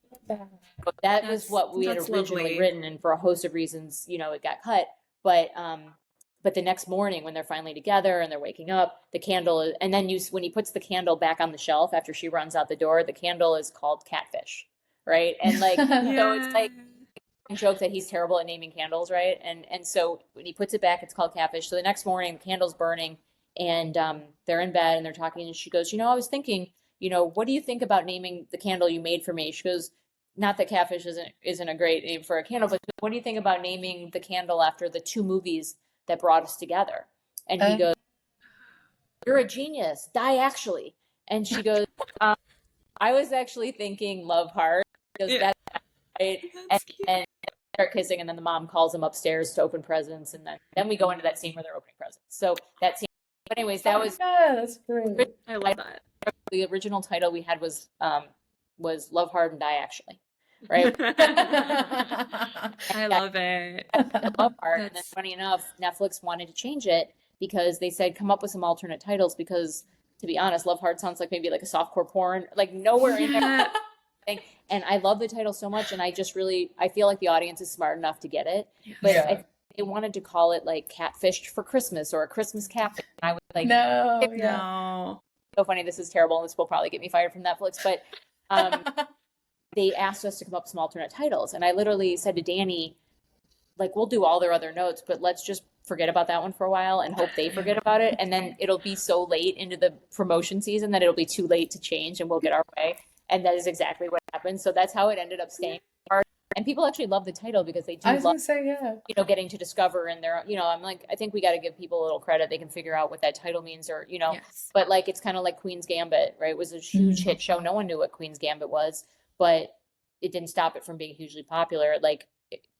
That was what we had originally written. And for a host of reasons, it got cut. But the next morning when they're finally together and they're waking up, the candle, and then when he puts the candle back on the shelf after she runs out the door, the candle is called Catfish. Right. And so it's like a joke that he's terrible at naming candles. Right. And so when he puts it back, it's called Catfish. So the next morning, the candle's burning, and they're in bed and they're talking. And she goes, I was thinking, what do you think about naming the candle you made for me? She goes, not that Catfish isn't a great name for a candle, but what do you think about naming the candle after the two movies that brought us together? And he goes, you're a genius. Die Actually. And she goes, I was actually thinking Love Heart. Because that's right. And start kissing, and then the mom calls him upstairs to open presents, and then we go into that scene where they're opening presents. So that scene. But anyways, that was that's great. I love that. The original title we had was Love Hard and Die Actually. Right. I love it. Love Hard. And then funny enough, Netflix wanted to change it because they said come up with some alternate titles, because to be honest, Love Hard sounds like maybe like a softcore porn, like nowhere in there. And I love the title so much, and I feel like the audience is smart enough to get it. But they wanted to call it like Catfish for Christmas or a Christmas Catfish. And I was like, no. So funny. This is terrible, and this will probably get me fired from Netflix. But they asked us to come up with some alternate titles, and I literally said to Danny, like, we'll do all their other notes, but let's just forget about that one for a while and hope they forget about it. And then it'll be so late into the promotion season that it'll be too late to change, and we'll get our way. And that is exactly what happened. So that's how it ended up staying. And people actually love the title because they do love, getting to discover. And they're, I'm like, I think we got to give people a little credit. They can figure out what that title means, or, Yes. But like, it's kind of like Queen's Gambit, right? It was a huge hit show. No one knew what Queen's Gambit was, but it didn't stop it from being hugely popular. Like,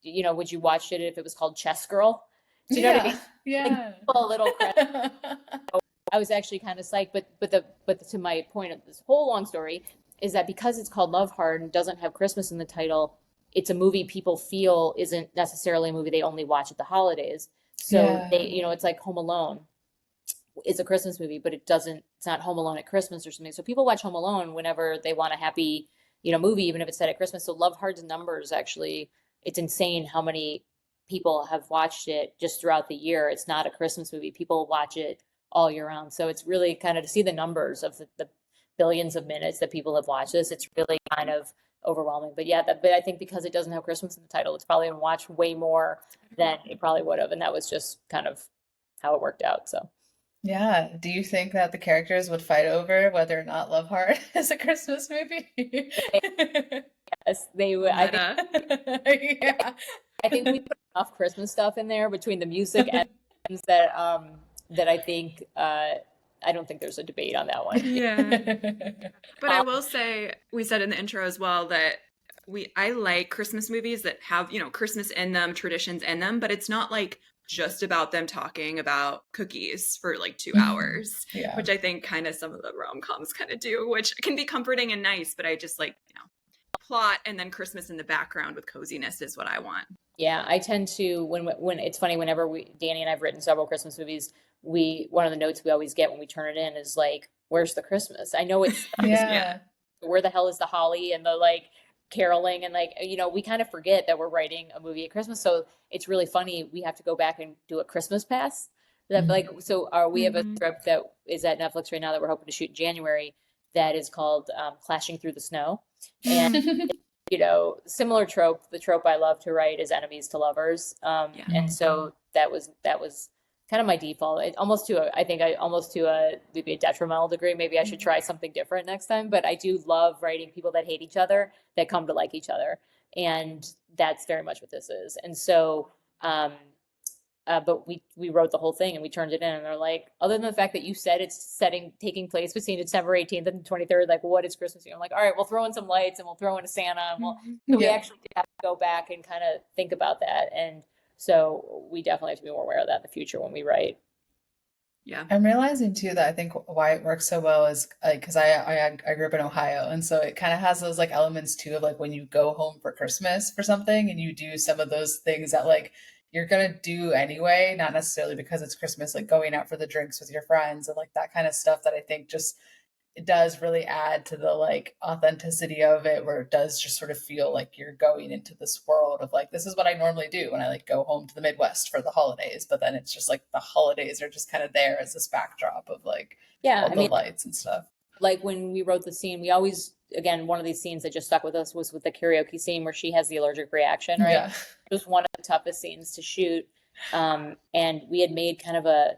would you watch it if it was called Chess Girl? Do you know what I mean? Yeah. Like, a little credit. I was actually kind of psyched, but to my point of this whole long story is that because it's called Love Hard and doesn't have Christmas in the title, it's a movie people feel isn't necessarily a movie they only watch at the holidays. So they, it's like Home Alone. It's a Christmas movie, but it's not Home Alone at Christmas or something. So people watch Home Alone whenever they want a happy, movie, even if it's set at Christmas. So Love Hard's numbers, actually, it's insane how many people have watched it just throughout the year. It's not a Christmas movie. People watch it all year round. So it's really kind of to see the numbers of the billions of minutes that people have watched this. It's really kind of overwhelming. But but I think because it doesn't have Christmas in the title, it's probably been watched way more than it probably would have. And that was just kind of how it worked out. So. Yeah. Do you think that the characters would fight over whether or not Love Hard is a Christmas movie? Yes, they would. I think we put enough Christmas stuff in there between the music and that I think I don't think there's a debate on that one. Yeah. But I will say, we said in the intro as well that I like Christmas movies that have, Christmas in them, traditions in them, but it's not like just about them talking about cookies for like 2 hours, which I think kind of some of the rom-coms kind of do, which can be comforting and nice, but I just like, plot and then Christmas in the background with coziness is what I want. Yeah, I tend to, when it's funny, whenever Danny and I've written several Christmas movies, one of the notes we always get when we turn it in is like, where's the Christmas? I know it's Yeah. where the hell is the holly and the like caroling and like, you know, we kind of forget that we're writing a movie at Christmas. So it's really funny. We have to go back and do a Christmas pass. That like, so we have a script that is at Netflix right now that we're hoping to shoot in January that is called Clashing Through the Snow. And you know, similar trope. The trope I love to write is enemies to lovers. And so that was kind of my default. It almost to a, I think I almost to a maybe a detrimental degree. Maybe I should try something different next time. But I do love writing people that hate each other that come to like each other, and that's very much what this is. And so, but we wrote the whole thing and we turned it in, and they're like, other than the fact that you said it's taking place between December 18th and 23rd, like what is Christmas here? I'm like, all right, we'll throw in some lights and we'll throw in a Santa, and so we actually have to go back and kind of think about that. And so we definitely have to be more aware of that in the future when we write. Yeah. I'm realizing too that I think why it works so well is like because I grew up in Ohio, and so it kind of has those like elements too of like when you go home for Christmas for something and you do some of those things that like you're gonna do anyway, not necessarily because it's Christmas, like going out for the drinks with your friends and like that kind of stuff that I think just it does really add to the like authenticity of it, where it does just sort of feel like you're going into this world of like, this is what I normally do when I like go home to the Midwest for the holidays. But then it's just like the holidays are just kind of there as this backdrop of like all the lights and stuff. Like when we wrote the scene, we always, again, one of these scenes that just stuck with us was with the karaoke scene where she has the allergic reaction, right? Yeah. It was one of the toughest scenes to shoot. And we had made kind of a,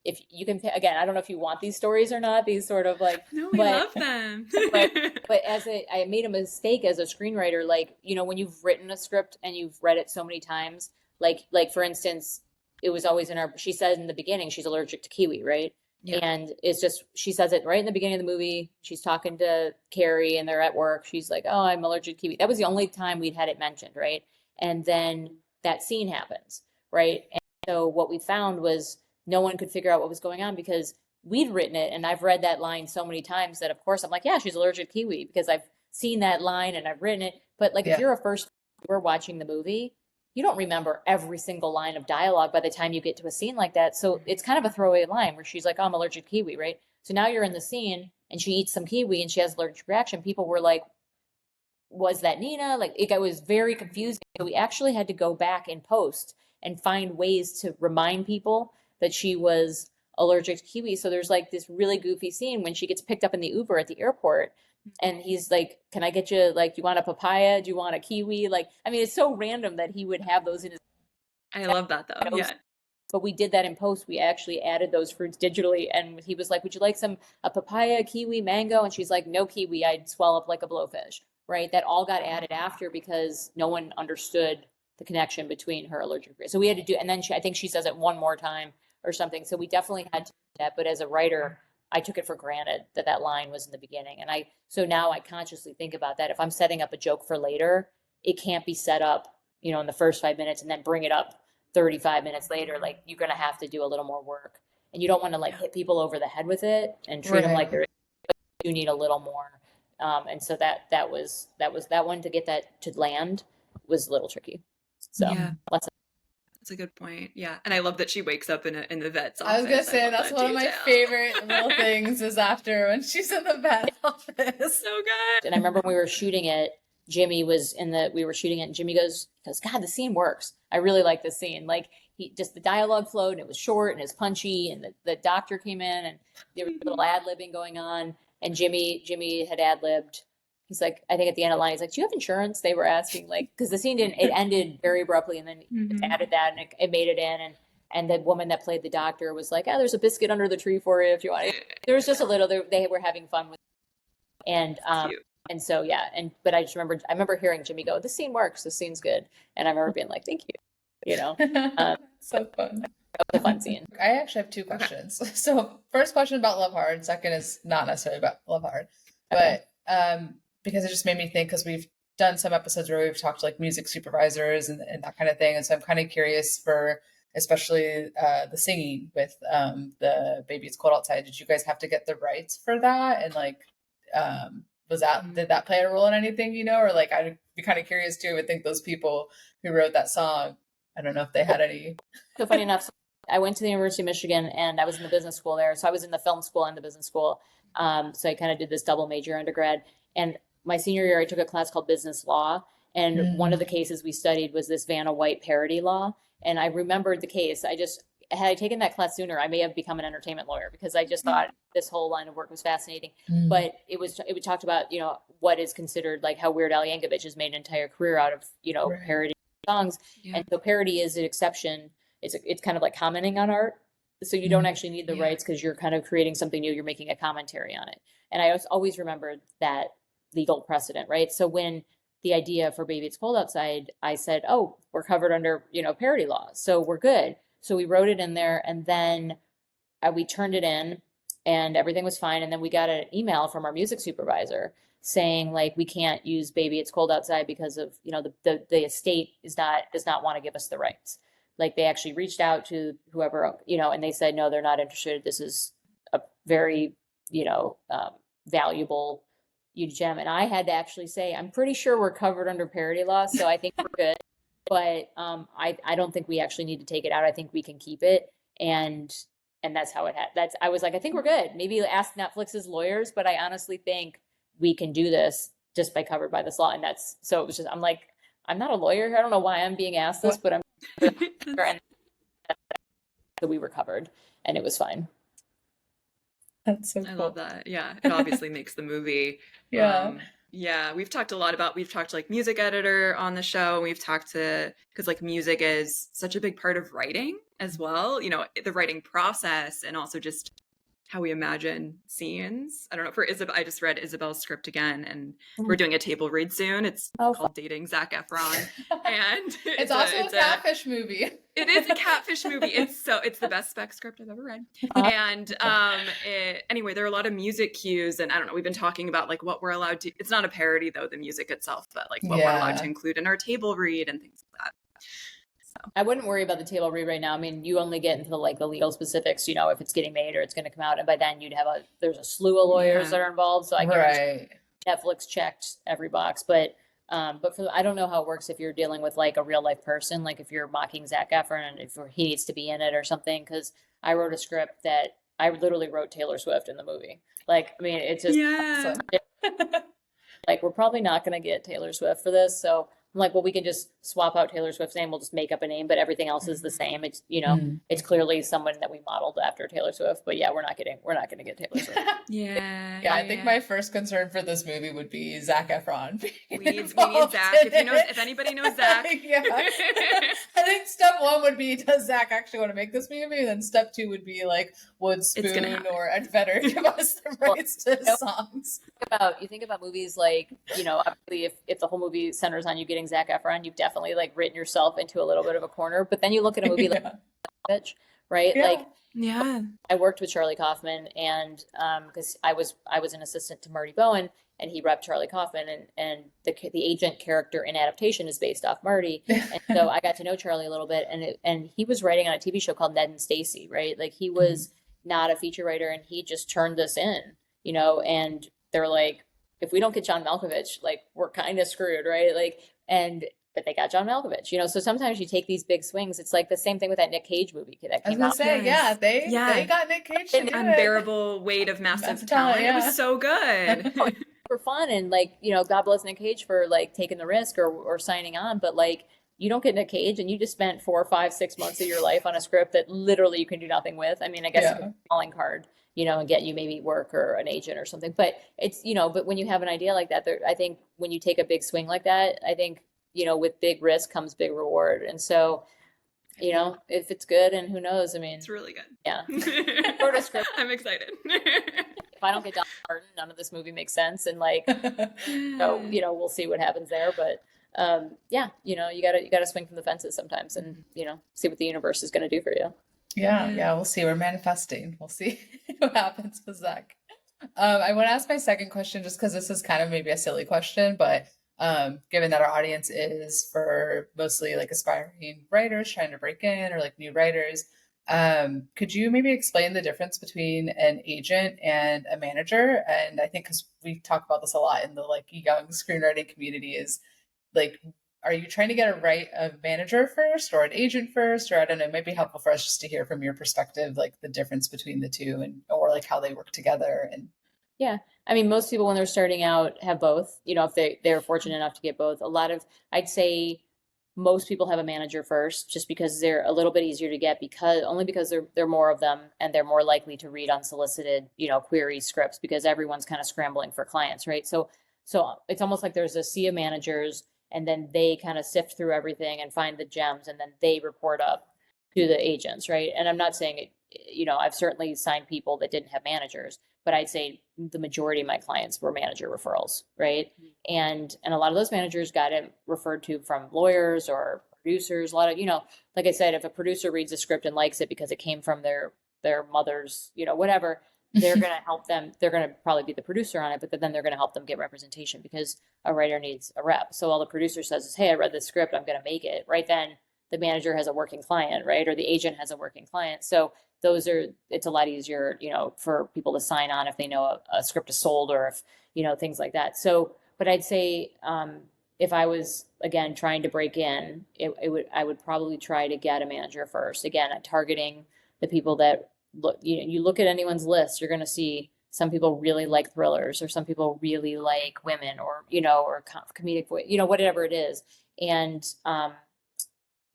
if you can, again, I don't know if you want these stories or not, these sort of like, no, we love them. but I made a mistake as a screenwriter, like, you know, when you've written a script and you've read it so many times, like for instance, it was always she said in the beginning, she's allergic to kiwi, right? Yeah. And it's just, she says it right in the beginning of the movie. She's talking to Carrie and they're at work. She's like, oh, I'm allergic to kiwi. That was the only time we'd had it mentioned, right? And then that scene happens, right? And so what we found was no one could figure out what was going on because we'd written it. And I've read that line so many times that of course I'm like, yeah, she's allergic to kiwi because I've seen that line and I've written it. But like, if you're a first viewer watching the movie, you don't remember every single line of dialogue by the time you get to a scene like that. So it's kind of a throwaway line where she's like, oh, I'm allergic to kiwi, right? So now you're in the scene and she eats some kiwi and she has allergic reaction. People were like, was that Nina? Like it was very confusing. So we actually had to go back in post and find ways to remind people that she was allergic to kiwi. So there's like this really goofy scene when she gets picked up in the Uber at the airport and he's like, can I get you, like, do you want a papaya? Do you want a kiwi? Like, I mean, it's so random that he would have those in his. I love that though. Yeah. But we did that in post. We actually added those fruits digitally. And he was like, would you like a papaya, kiwi, mango? And she's like, no kiwi. I'd swell up like a blowfish, right? That all got added after because no one understood the connection between her allergic reaction. So we had to do, and then I think she says it one more time or something. So we definitely had to do that. But as a writer, I took it for granted that line was in the beginning. And so now I consciously think about that. If I'm setting up a joke for later, it can't be set up, you know, in the first 5 minutes and then bring it up 35 minutes later. Like you're going to have to do a little more work and you don't want to like hit people over the head with it and treat them like you need a little more. And so that was that one to get that to land was a little tricky. So that's a good point. Yeah. And I love that she wakes up in the vet's office. I was going to say, that's one of my favorite little things is after when she's in the vet office. So good. And I remember when we were shooting it, we were shooting it and Jimmy goes, God, the scene works. I really like this scene. Like the dialogue flowed and it was short and it was punchy and the doctor came in and there was a little ad-libbing going on and Jimmy had ad-libbed. He's like, I think at the end of the line, he's like, do you have insurance? They were asking, like, because the scene it ended very abruptly and then it added that and it made it in. And the woman that played the doctor was like, there's a biscuit under the tree for you if you want it. There was just a little, they were having fun with it. And so, yeah. But I remember hearing Jimmy go, this scene works. This scene's good. And I remember being like, thank you, you know? So fun. That was a fun scene. I actually have two questions. Okay. So first question about Love Hard. Second is not necessarily about Love Hard, but, because it just made me think, because we've done some episodes where we've talked to like music supervisors and that kind of thing. And so I'm kind of curious for, especially the singing with the Baby It's Cold Outside. Did you guys have to get the rights for that? And like, did that play a role in anything, you know, or like, I'd be kind of curious too. I would think those people who wrote that song, I don't know if they had any. So funny enough, I went to the University of Michigan and I was in the business school there. So I was in the film school and the business school. So I kind of did this double major undergrad. And my senior year, I took a class called business law. And one of the cases we studied was this Vanna White parody law. And I remembered the case. Had I taken that class sooner, I may have become an entertainment lawyer, because I just thought this whole line of work was fascinating. But it talked about, you know, what is considered, like how Weird Al Yankovic has made an entire career out of, you know, parody songs. And so parody is an exception. It's kind of like commenting on art. So you don't actually need the rights, because you're kind of creating something new. You're making a commentary on it. And I always remembered that legal precedent, right? So when the idea for Baby It's Cold Outside, I said, oh, we're covered under, you know, parody law, so we're good. So we wrote it in there, and then we turned it in, and everything was fine. And then we got an email from our music supervisor saying, like, we can't use Baby It's Cold Outside because of, you know, the estate does not want to give us the rights. Like, they actually reached out to whoever, you know, and they said, no, they're not interested. This is a very, you know, valuable gem. And I had to actually say, I'm pretty sure we're covered under parody law, so I think we're good. But I don't think we actually need to take it out. I think we can keep it. And that's how I was like, I think we're good. Maybe ask Netflix's lawyers, but I honestly think we can do this just by covered by this law. And so it was just, I'm like, I'm not a lawyer. I don't know why I'm being asked this, but I'm and so we were covered, and it was fine. That's so cool. I love that. Yeah, it obviously makes the movie. Yeah, we've talked like music editor on the show. We've talked because like music is such a big part of writing as well, you know, the writing process, and also just how we imagine scenes. I don't know, for Isabel, I just read Isabel's script again, and we're doing a table read soon. It's called Dating Zac Efron. And it's also a catfish movie. It is a catfish movie. It's the best spec script I've ever read. And anyway, there are a lot of music cues, and I don't know, we've been talking about like what we're allowed to, it's not a parody though, the music itself, but like what we're allowed to include in our table read and things like that. So I wouldn't worry about the table read right now. I mean, you only get into the legal specifics, you know, if it's getting made or it's going to come out, and by then there's a slew of lawyers that are involved. So I guarantee Netflix checked every box, but I don't know how it works if you're dealing with like a real life person, like if you're mocking Zac Efron and if he needs to be in it or something. Because I wrote a script that I literally wrote Taylor Swift in the movie. Like, I mean, it's just like, we're probably not going to get Taylor Swift for this, so I'm like, well, we can just swap out Taylor Swift's name. We'll just make up a name, but everything else is the same. It's, you know, it's clearly someone that we modeled after Taylor Swift, but yeah, we're not going to get Taylor Swift. Yeah, I think my first concern for this movie would be Zac Efron. We need Zac. If anybody knows Zac. I think step one would be, does Zac actually want to make this movie? And then step two would be like, would Spoon or Ed Vedder give us the rights to songs? You think about movies like, you know, obviously if the whole movie centers on you getting Zac Efron, you've definitely like written yourself into a little bit of a corner. But then you look at a movie like Bitch, right? I worked with Charlie Kaufman, and because I was an assistant to Marty Bowen, and he repped Charlie Kaufman, and the agent character in adaptation is based off Marty, and so I got to know Charlie a little bit, and he was writing on a TV show called Ned and Stacy, right? Like, he was not a feature writer, and he just turned this in, you know, and they're like, if we don't get John Malkovich, like, we're kind of screwed, right? Like, but they got John Malkovich, you know, so sometimes you take these big swings. It's like the same thing with that Nick Cage movie that came out. They got Nick Cage. An unbearable weight of massive talent. It was so good. For fun, and like, you know, God bless Nick Cage for like taking the risk or signing on, but like, you don't get Nick Cage and you just spent 4, 5, 6 months of your life on a script that literally you can do nothing with. I mean, I guess it's a calling card, you know, and get you maybe work or an agent or something, but it's, you know, but when you have an idea like that, I think when you take a big swing like that, I think, you know, with big risk comes big reward. And so, you know, if it's good, and who knows, I mean, it's really good. Yeah. I'm excited. If I don't get Don Martin, none of this movie makes sense. And like, so, you know, we'll see what happens there. But yeah, you know, you gotta swing from the fences sometimes, and, you know, see what the universe is going to do for you. Yeah. We'll see. We're manifesting. We'll see what happens with Zac. I want to ask my second question, just because this is kind of maybe a silly question, but given that our audience is for mostly like aspiring writers trying to break in, or like new writers, could you maybe explain the difference between an agent and a manager? And I think, because we talk about this a lot in the like young screenwriting community, is like, are you trying to get a manager first or an agent first? Or I don't know, it might be helpful for us just to hear from your perspective, like the difference between the two, and or like how they work together. And Yeah. I mean, most people when they're starting out have both, if they're fortunate enough to get both. I'd say most people have a manager first just because they're a little bit easier to get because they're more of them and they're more likely to read unsolicited, query scripts because everyone's kind of scrambling for clients, right? So it's almost like there's a sea of managers and then they kind of sift through everything and find the gems and then they report up to the agents, right? And I'm not saying it, I've certainly signed people that didn't have managers, but I'd say the majority of my clients were manager referrals, right? And a lot of those managers got it referred to from lawyers or producers. A lot of, like I said, if a producer reads a script and likes it because it came from their mother's, whatever, they're going to help them. They're going to probably be the producer on it, but then they're going to help them get representation because a writer needs a rep. So all the producer says is, hey, I read this script, I'm going to make it. Right then, the manager has a working client, right? Or the agent has a working client. So it's a lot easier, for people to sign on if they know a script is sold or if, things like that. So, but I'd say, if I was again trying to break in, I would probably try to get a manager first. Again, I'm targeting the people that look, you look at anyone's list, you're going to see some people really like thrillers or some people really like women or, or comedic voice, whatever it is. And,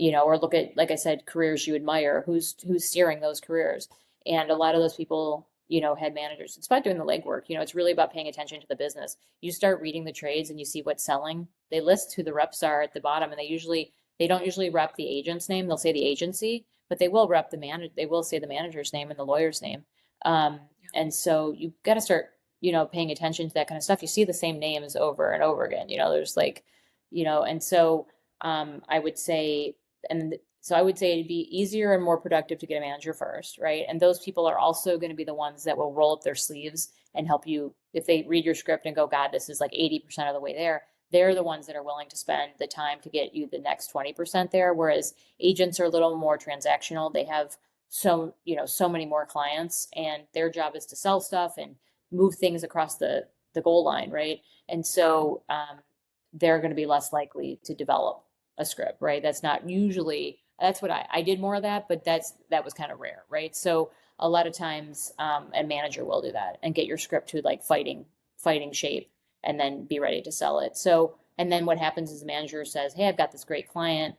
or look at, like I said, careers you admire, who's steering those careers. And a lot of those people, had managers. It's about doing the legwork. It's really about paying attention to the business. You start reading the trades and you see what's selling. They list who the reps are at the bottom, and they don't usually rep the agent's name. They'll say the agency, but they will rep they will say the manager's name and the lawyer's name. And so you've got to start, paying attention to that kind of stuff. You see the same names over and over again. There's like, and so I would say, it'd be easier and more productive to get a manager first, right? And those people are also going to be the ones that will roll up their sleeves and help you. If they read your script and go, God, this is like 80% of the way there, they're the ones that are willing to spend the time to get you the next 20% there. Whereas agents are a little more transactional. They have so many more clients and their job is to sell stuff and move things across the goal line, right? And so they're going to be less likely to develop a script, right? That's what I did more of that, but that was kind of rare, right? So a lot of times a manager will do that and get your script to like fighting shape and then be ready to sell it. So, and then what happens is the manager says, hey, I've got this great client.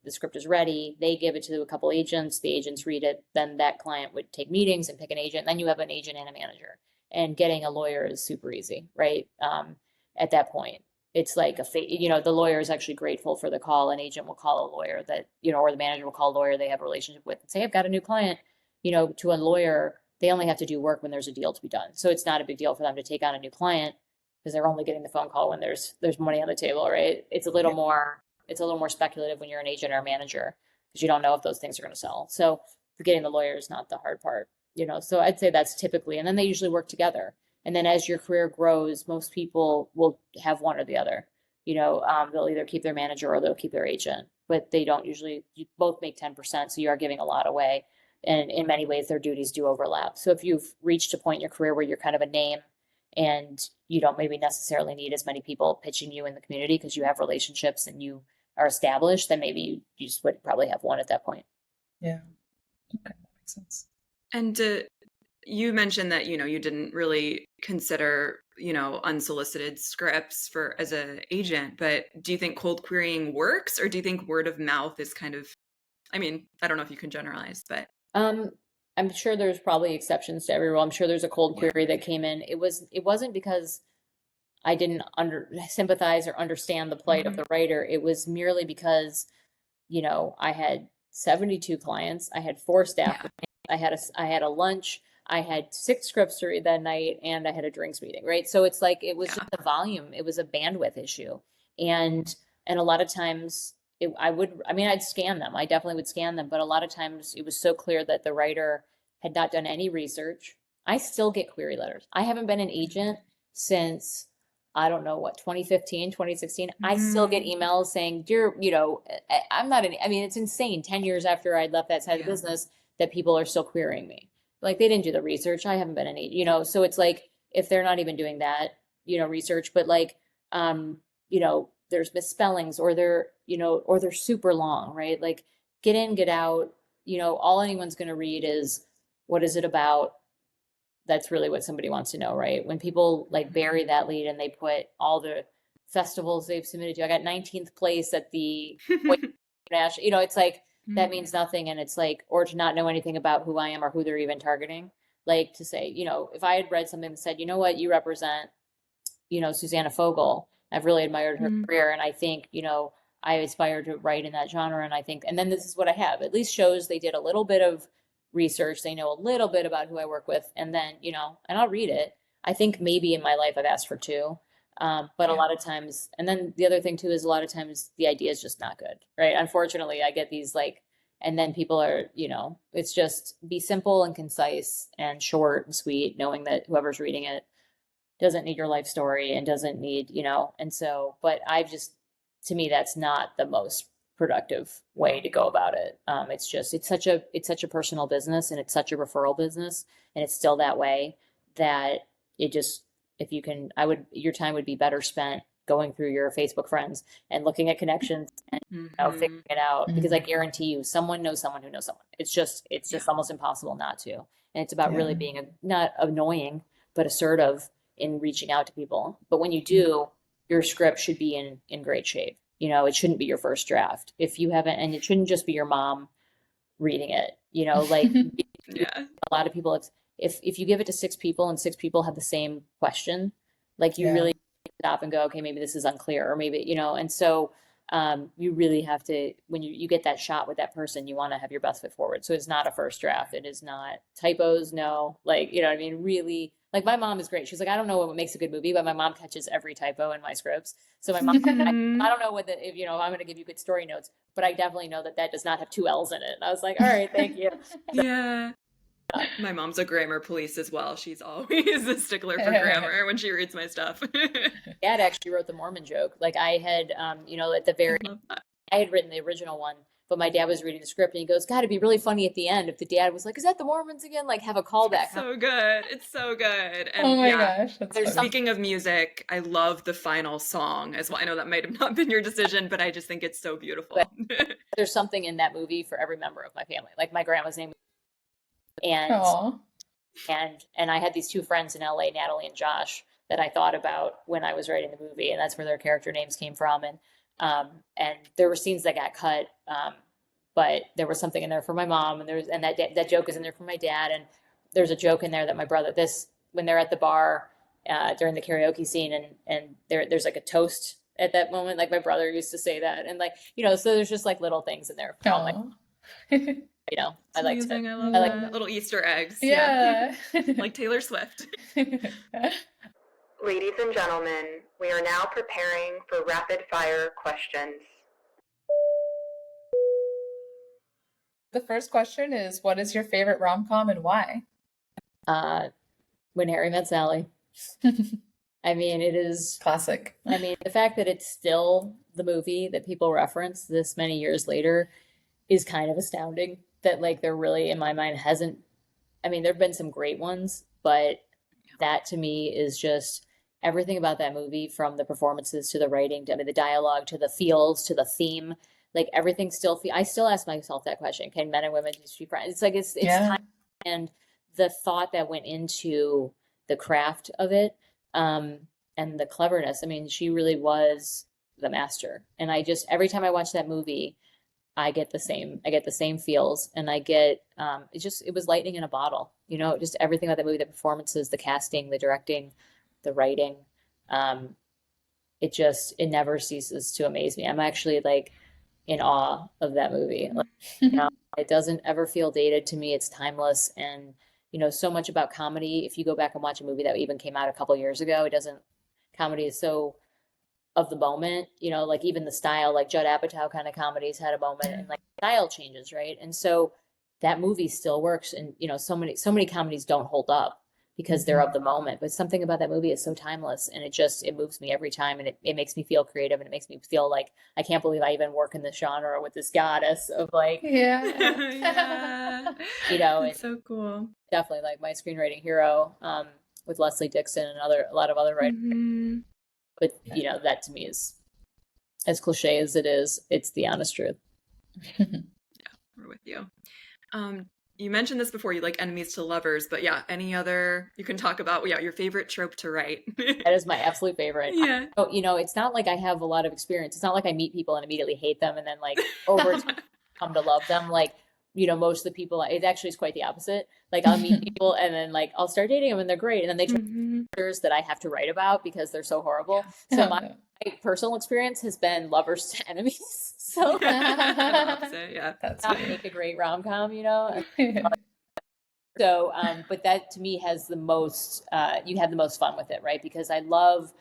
The script is ready. They give it to a couple agents. The agents read it. Then that client would take meetings and pick an agent. Then you have an agent and a manager. And getting a lawyer is super easy, right? At that point. It's like the lawyer is actually grateful for the call. An agent will call a lawyer that, or the manager will call a lawyer they have a relationship with and say, I've got a new client, to a lawyer. They only have to do work when there's a deal to be done. So it's not a big deal for them to take on a new client because they're only getting the phone call when there's money on the table, right? It's a little more speculative when you're an agent or a manager because you don't know if those things are going to sell. So getting the lawyer is not the hard part, so I'd say that's typically, and then they usually work together. And then as your career grows, most people will have one or the other. They'll either keep their manager or they'll keep their agent, but they don't usually, you both make 10%. So you are giving a lot away. And in many ways, their duties do overlap. So if you've reached a point in your career where you're kind of a name and you don't maybe necessarily need as many people pitching you in the community because you have relationships and you are established, then maybe you just would probably have one at that point. Yeah. Okay, that makes sense. And you mentioned that, you didn't really consider, unsolicited scripts as an agent, but do you think cold querying works or do you think word of mouth is kind of, I don't know if you can generalize, but. I'm sure there's probably exceptions to every rule. I'm sure there's a cold query that came in. It wasn't because I didn't sympathize or understand the plight of the writer. It was merely because, I had 72 clients. I had 4 staff. I had a lunch. I had 6 scripts to read that night and I had a drinks meeting, right? So it's like, it was just a volume. It was a bandwidth issue. And a lot of times I'd scan them. I definitely would scan them. But a lot of times it was so clear that the writer had not done any research. I still get query letters. I haven't been an agent since, I don't know what, 2015, 2016. I still get emails saying, dear, I'm not it's insane. 10 years after I'd left that side of the business that people are still querying me. Like they didn't do the research. I haven't been an agent, so it's like, if they're not even doing that, research, but like, there's misspellings or they're super long, right? Like get in, get out, all anyone's going to read is, what is it about? that's really what somebody wants to know, right? When people like bury that lead and they put all the festivals they've submitted to, I got 19th place at the National, it's like, that means nothing. And it's like, or to not know anything about who I am or who they're even targeting. Like to say, if I had read something that said, you know what, you represent, Susanna Fogel. I've really admired her career. And I think, I aspire to write in that genre. And I think, and then this is what I have, at least shows they did a little bit of research. They know a little bit about who I work with. And then, and I'll read it. I think maybe in my life I've asked for two. But a lot of times, and then the other thing too is a lot of times the idea is just not good, right? Unfortunately, I get these like, and then people are, it's just be simple and concise and short and sweet, knowing that whoever's reading it doesn't need your life story and doesn't need, and so, but to me, that's not the most productive way to go about it. It's such a personal business, and it's such a referral business, and it's still that way that it just, if you can, your time would be better spent going through your Facebook friends and looking at connections and figuring it out, because I guarantee you someone knows someone who knows someone. It's just almost impossible not to. And it's about really being not annoying, but assertive in reaching out to people. But when you do, your script should be in great shape. It shouldn't be your first draft if you haven't, and it shouldn't just be your mom reading it, like a lot of people, if you give it to 6 people and 6 people have the same question, like you really stop and go, okay, maybe this is unclear, or maybe, and so you really have to, when you get that shot with that person, you want to have your best foot forward. So it's not a first draft. It is not typos. No, like, what I mean? Really, like my mom is great. She's like, I don't know what makes a good movie, but my mom catches every typo in my scripts. So my mom, I don't know if I'm going to give you good story notes, but I definitely know that does not have 2 L's in it. And I was like, all right, thank you. Yeah. My mom's a grammar police as well. She's always a stickler for grammar when she reads my stuff. Dad actually wrote the Mormon joke. Like I had, at the very, I had written the original one, but my dad was reading the script and he goes, God, it'd be really funny at the end if the dad was like, is that the Mormons again? Like have a callback. It's so good. It's so good. And oh my gosh. Speaking of music, I love the final song as well. I know that might have not been your decision, but I just think it's so beautiful. There's something in that movie for every member of my family. Like my grandma's name. And I had these 2 friends in LA, Natalie and Josh, that I thought about when I was writing the movie, and that's where their character names came from. And there were scenes that got cut, but there was something in there for my mom, and that joke is in there for my dad, and there's a joke in there that my brother, when they're at the bar during the karaoke scene, and there's like a toast at that moment, like my brother used to say that, and like so there's just like little things in there. I like amazing. I love that. Little Easter eggs. Yeah. Like Taylor Swift. Ladies and gentlemen, we are now preparing for rapid fire questions. The first question is, what is your favorite rom-com and why? When Harry Met Sally. I mean, it is classic. I mean, the fact that it's still the movie that people reference this many years later is kind of astounding. That like there really, in my mind, hasn't. I mean, there've been some great ones, but that to me is just everything about that movie, from the performances to the writing, to the dialogue, to the feels, to the theme. Like everything still. I still ask myself that question: can men and women just be friends? It's like it's time, and the thought that went into the craft of it, and the cleverness. I mean, she really was the master, and I just every time I watch that movie, I get the same feels, and I get it was lightning in a bottle, just everything about the movie, the performances, the casting, the directing, the writing. It never ceases to amaze me. I'm actually like in awe of that movie. Like, it doesn't ever feel dated to me. It's timeless, and so much about comedy. If you go back and watch a movie that even came out a couple years ago, comedy is so of the moment, like even the style, like Judd Apatow kind of comedies had a moment, and like style changes, right? And so that movie still works, and so many comedies don't hold up because they're of the moment, but something about that movie is so timeless, and it moves me every time, and it makes me feel creative, and it makes me feel like I can't believe I even work in this genre with this goddess of like it's so cool. Definitely like my screenwriting hero with Leslie Dixon and a lot of other writers. But, that to me is, as cliche as it is, it's the honest truth. Yeah, we're with you. you mentioned this before, you like enemies to lovers, but yeah, any other you can talk about, yeah, your favorite trope to write. That is my absolute favorite. Yeah. It's not like I have a lot of experience. It's not like I meet people and immediately hate them and then like over time come to love them. Like, most of the people, it actually is quite the opposite. Like I'll meet people and then like I'll start dating them and they're great. And then they turn that I have to write about because they're so horrible. So my personal experience has been lovers to enemies. So yeah, that's not make a great rom-com, So, but that to me has the most, you have the most fun with it, right? Because I love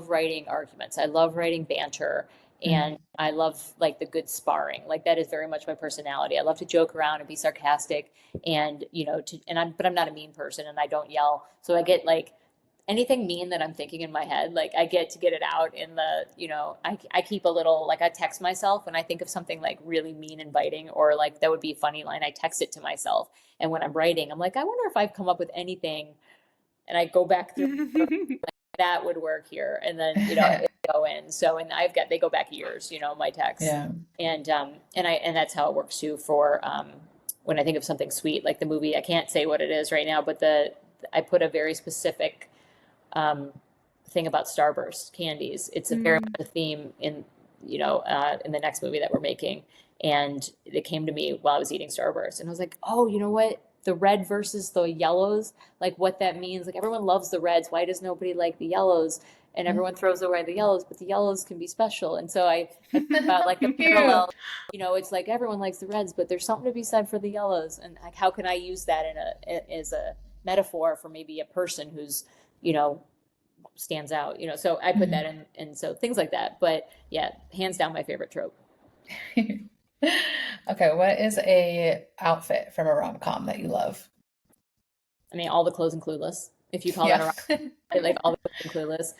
writing arguments. I love writing banter, and I love like the good sparring. Like that is very much my personality. I love to joke around and be sarcastic, and but I'm not a mean person, and I don't yell. So I get like anything mean that I'm thinking in my head, like I get to get it out in the, I keep a little, like I text myself when I think of something like really mean and biting, or like that would be a funny line. I text it to myself. And when I'm writing, I'm like, I wonder if I've come up with anything, and I go back through that would work here. And then, it go in. So, and they go back years, my texts. Yeah. And that's how it works too for, when I think of something sweet, like the movie, I can't say what it is right now, but I put a very specific thing about Starburst candies. It's a very much a theme in the next movie that we're making, and it came to me while I was eating Starburst, and I was like, oh, you know what, the red versus the yellows, like what that means. Like everyone loves the reds, why does nobody like the yellows? And everyone throws away the yellows, but the yellows can be special. And so I think about like the parallel, it's like everyone likes the reds, but there's something to be said for the yellows, and like how can I use that as a metaphor for maybe a person who's stands out, so I put that in, and so things like that. But yeah, hands down my favorite trope. Okay, what is a outfit from a rom-com that you love? I mean, all the clothes in Clueless, if you call that a rom-com. Like all the clothes in Clueless.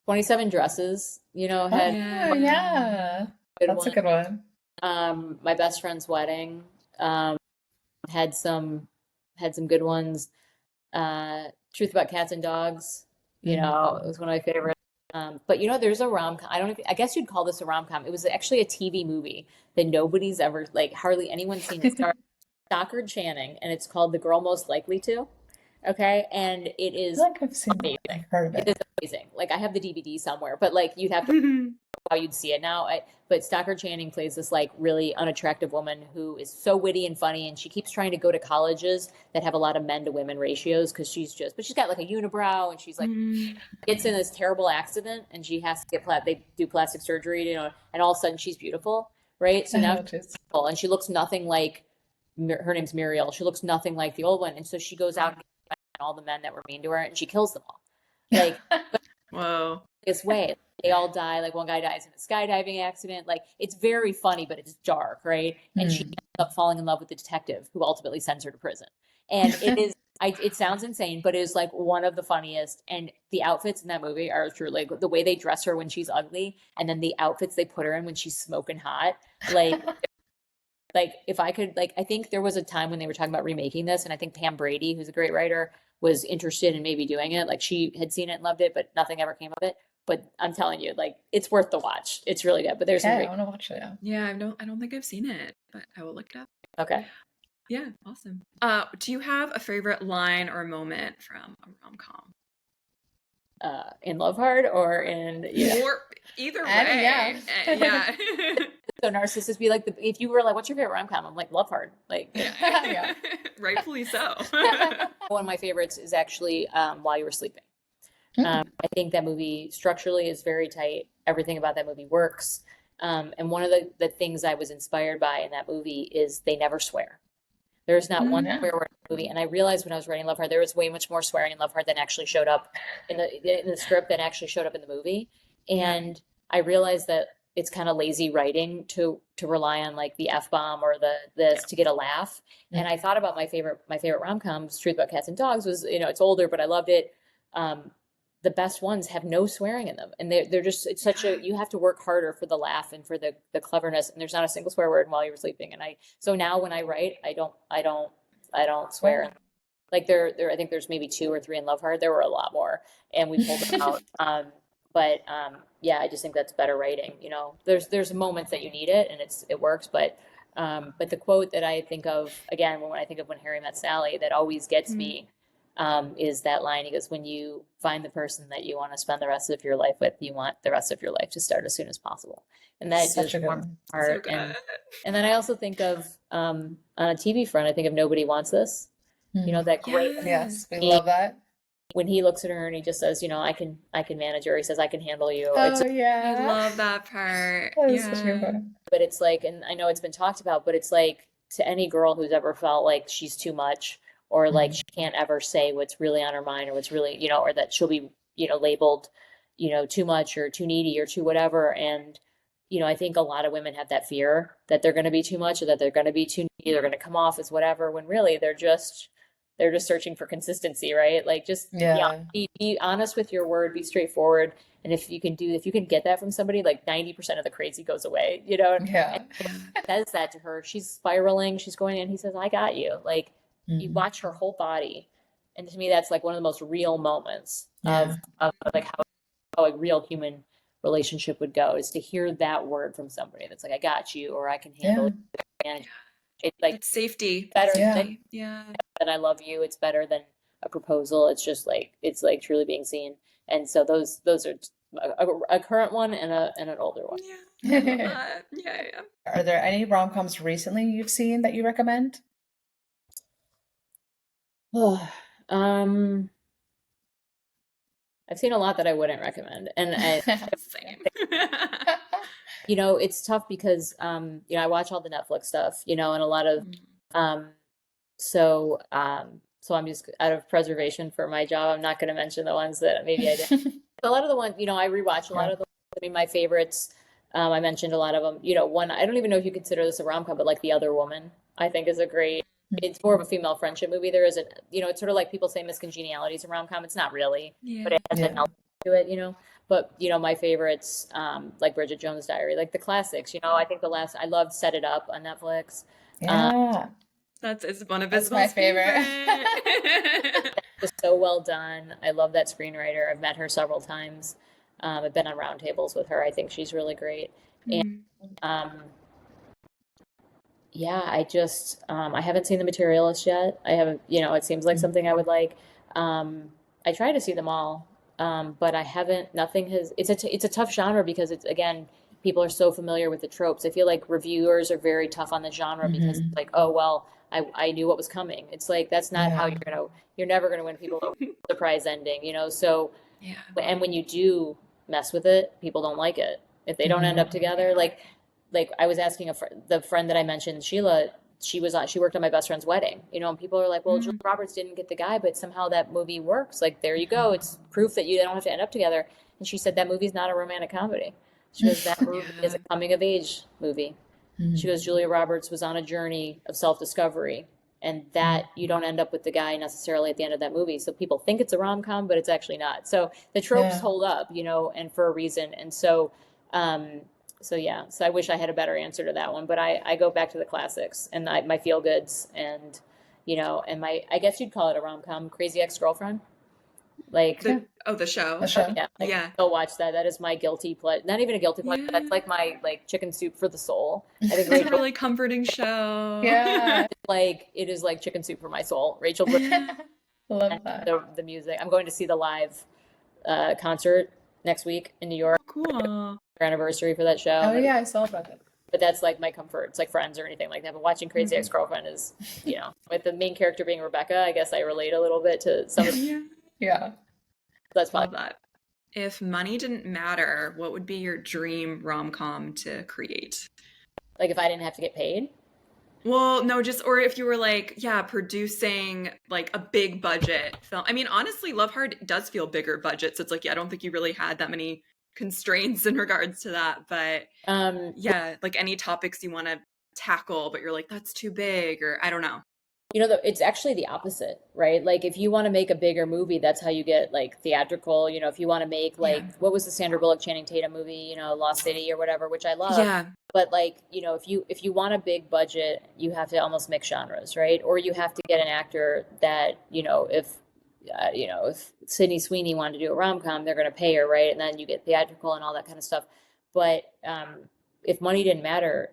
27 Dresses, had yeah, that's a good one. My best friend's wedding had some good ones. Truth About Cats and Dogs, it was one of my favorites. But there's a rom-com. I guess you'd call this a rom-com. It was actually a TV movie that nobody's ever, like hardly anyone's seen. It stars Stockard Channing, and it's called The Girl Most Likely To. Okay, and it is I feel like I've seen it. I've heard of it. It is amazing. Like I have the DVD somewhere, but like you'd have to how you'd see it now. But Stockard Channing plays this like really unattractive woman who is so witty and funny, and she keeps trying to go to colleges that have a lot of men to women ratios because she's got like a unibrow, and she's like gets in this terrible accident, and she has to get they do plastic surgery, and all of a sudden she's beautiful, right? So now she's beautiful, and she looks nothing like her name's Muriel. She looks nothing like the old one, and so she goes out and all the men that were mean to her, and she kills them all. Like, whoa. This way, they all die. Like one guy dies in a skydiving accident. Like it's very funny, but it's dark, right? And she ends up falling in love with the detective who ultimately sends her to prison. And it is, it sounds insane, but it is like one of the funniest. And the outfits in that movie are truly the way they dress her when she's ugly, and then the outfits they put her in when she's smoking hot. Like if I could, I think there was a time when they were talking about remaking this, and I think Pam Brady, who's a great writer, was interested in maybe doing it. Like she had seen it and loved it, but nothing ever came of it. But I'm telling you, like it's worth the watch. It's really good. But there's I want to watch it. Yeah, I don't think I've seen it, but I will look it up. Okay. Yeah, awesome. Do you have a favorite line or moment from a rom-com? In Love Hard or in or either way? Yeah. So narcissists be like, if you were like, what's your favorite rom-com? I'm like, Love Hard. Like, yeah. Rightfully so. One of my favorites is actually While You Were Sleeping. I think that movie structurally is very tight. Everything about that movie works. And one of the things I was inspired by in that movie is they never swear. There's not one swear word in the movie. And I realized when I was writing Love Hard, there was way much more swearing in Love Hard than actually showed up in the script than actually showed up in the movie. And I realized that it's kind of lazy writing to rely on like the F-bomb or this to get a laugh. And I thought about my favorite rom-coms, Truth About Cats and Dogs, was, it's older, but I loved it. The best ones have no swearing in them. And they're just, it's such you have to work harder for the laugh and for the cleverness. And there's not a single swear word While You Were Sleeping. And so now when I write, I don't swear. Like I think there's maybe 2 or 3 in Love Hard. There were a lot more, and we pulled them out. Yeah, I just think that's better writing. There's moments that you need it and it works, but But the quote that I think of, again, when I think of When Harry Met Sally, that always gets me, is that line. He goes, when you find the person that you want to spend the rest of your life with, you want the rest of your life to start as soon as possible. And that Such a just good warms one. my heart. And then I also think of, on a TV front, I think of Nobody Wants This. You know, that great Yes, we love that. when he looks at her and he just says, you know, I can manage her. He says, I can handle you. Oh yeah, I love that part. that is such a good part. But it's like, and I know it's been talked about, but it's like to any girl who's ever felt like she's too much, or like she can't ever say what's really on her mind, or what's really, you know, or that she'll be, you know, labeled, you know, too much or too needy or too whatever. And, you know, I think a lot of women have that fear that they're going to be too much, or that they're going to be too needy, they're going to come off as whatever, when really they're just searching for consistency, right? Like just be honest with your word, be straightforward. And if you can get that from somebody, like 90% of the crazy goes away, you know? Yeah. And he says that to her. She's spiraling, she's going in, he says, I got you. Like you watch her whole body. And to me, that's like one of the most real moments of like how a real human relationship would go, is to hear that word from somebody that's like, I got you, or I can handle it. And it's like, it's safety. Better than I love you. It's better than a proposal. It's just like, it's like truly being seen. And so those are a current one and an older one. Yeah. Are there any rom-coms recently you've seen that you recommend? I've seen a lot that I wouldn't recommend, and Same. you know, it's tough because you know, I watch all the Netflix stuff, you know, and a lot of so I'm just, out of preservation for my job, I'm not going to mention the ones that maybe I didn't. A lot of the ones, you know, I rewatch a lot of the. I mean, my favorites. I mentioned a lot of them. You know, one, I don't even know if you consider this a rom-com, but like The Other Woman, I think is a great. It's more of a female friendship movie. There isn't, you know, it's sort of like people say Miss Congeniality is a rom-com. It's not really, but it has an element to it, you know. But you know, my favorites, like Bridget Jones' Diary, like the classics. You know, I think I loved Set It Up on Netflix. That's one of That's my favorite. Just so well done. I love that screenwriter. I've met her several times. I've been on roundtables with her. I think she's really great. And I just I haven't seen The Materialist yet. I haven't, you know, it seems like something I would like. I try to see them all, but I haven't. Nothing has. It's a tough genre because it's, again, people are so familiar with the tropes. I feel like reviewers are very tough on the genre because it's like, oh well, I knew what was coming. It's like, that's not how you're never gonna win people over the surprise ending, you know. So and when you do mess with it, people don't like it if they don't end up together. Like I was asking the friend that I mentioned, Sheila. She worked on my best friend's wedding, you know, and people are like, well, Julia Roberts didn't get the guy, but somehow that movie works. Like, there you go. It's proof that you don't have to end up together. And she said that movie's not a romantic comedy. She goes, that movie is a coming of age movie. She goes, Julia Roberts was on a journey of self-discovery, and that you don't end up with the guy necessarily at the end of that movie. So people think it's a rom-com, but it's actually not. So the tropes hold up, you know, and for a reason. And so, so I wish I had a better answer to that one, but I go back to the classics and my feel goods, and, you know, and I guess you'd call it a rom-com, Crazy Ex-Girlfriend. Like the show. I still watch that. That is my guilty pleasure. Not even a guilty pleasure. That's like my chicken soup for the soul. I think it's a really comforting show. Yeah, it is like chicken soup for my soul. Rachel, love that. The music. I'm going to see the live concert next week in New York. Cool. Our anniversary for that show. Oh yeah, I saw about that. But that's like my comfort. It's like Friends or anything like that. But watching Crazy Ex-Girlfriend is, you know, with the main character being Rebecca, I guess I relate a little bit to some of Yeah. That's fine. Love that. If money didn't matter, what would be your dream rom-com to create? Like if I didn't have to get paid? Well, no, or if you were like, producing like a big budget film. I mean, honestly, Love Hard does feel bigger budget. So it's like, I don't think you really had that many constraints in regards to that. But like any topics you want to tackle, but you're like, that's too big, or I don't know. You know, it's actually the opposite, right? Like if you want to make a bigger movie, that's how you get like theatrical. You know, if you want to make what was the Sandra Bullock Channing Tatum movie, you know, Lost City or whatever, which I love. Yeah. But like, you know, if you want a big budget, you have to almost mix genres, right? Or you have to get an actor that, if Sydney Sweeney wanted to do a rom-com, they're going to pay her, right? And then you get theatrical and all that kind of stuff. But if money didn't matter,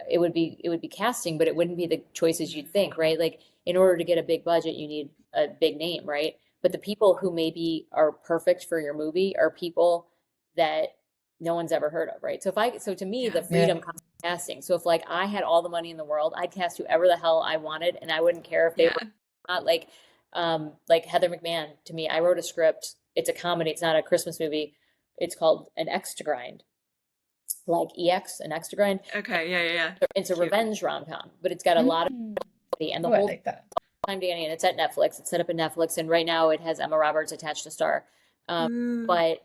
it would be casting, but it wouldn't be the choices you'd think, right? Like in order to get a big budget, you need a big name, right? But the people who maybe are perfect for your movie are people that no one's ever heard of, right? So to me, the freedom comes from casting. So if like I had all the money in the world, I'd cast whoever the hell I wanted, and I wouldn't care if they were not like Heather McMahon. To me, I wrote a script. It's a comedy. It's not a Christmas movie. It's called An X to Grind, like EX, An X to Grind. Okay, yeah. It's a revenge rom-com, but it's got a lot of comedy, and the I whole like that. time, Danny, and it's at Netflix. It's set up at Netflix, and right now it has Emma Roberts attached to star. But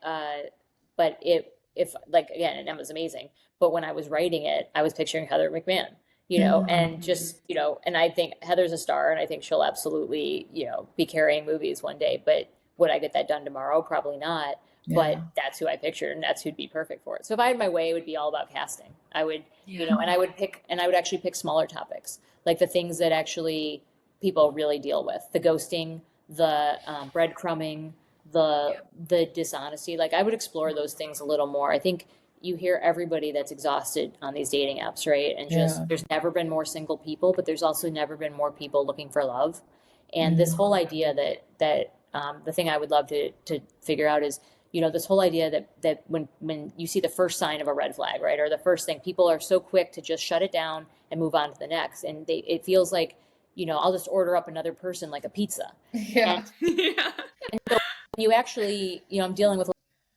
if like again, and Emma's amazing. But when I was writing it, I was picturing Heather McMahon, and just and I think Heather's a star, and I think she'll absolutely be carrying movies one day. But would I get that done tomorrow? Probably not. But that's who I pictured, and that's who'd be perfect for it. So if I had my way, it would be all about casting. I would, and I would actually pick smaller topics, like the things that actually people really deal with: the ghosting, the breadcrumbing, the dishonesty. Like I would explore those things a little more. I think you hear everybody that's exhausted on these dating apps, right? And just there's never been more single people, but there's also never been more people looking for love. And this whole idea that the thing I would love to figure out is, this whole idea that when you see the first sign of a red flag, right, or the first thing, people are so quick to just shut it down and move on to the next. And it feels like, I'll just order up another person like a pizza. And so you actually, I'm dealing with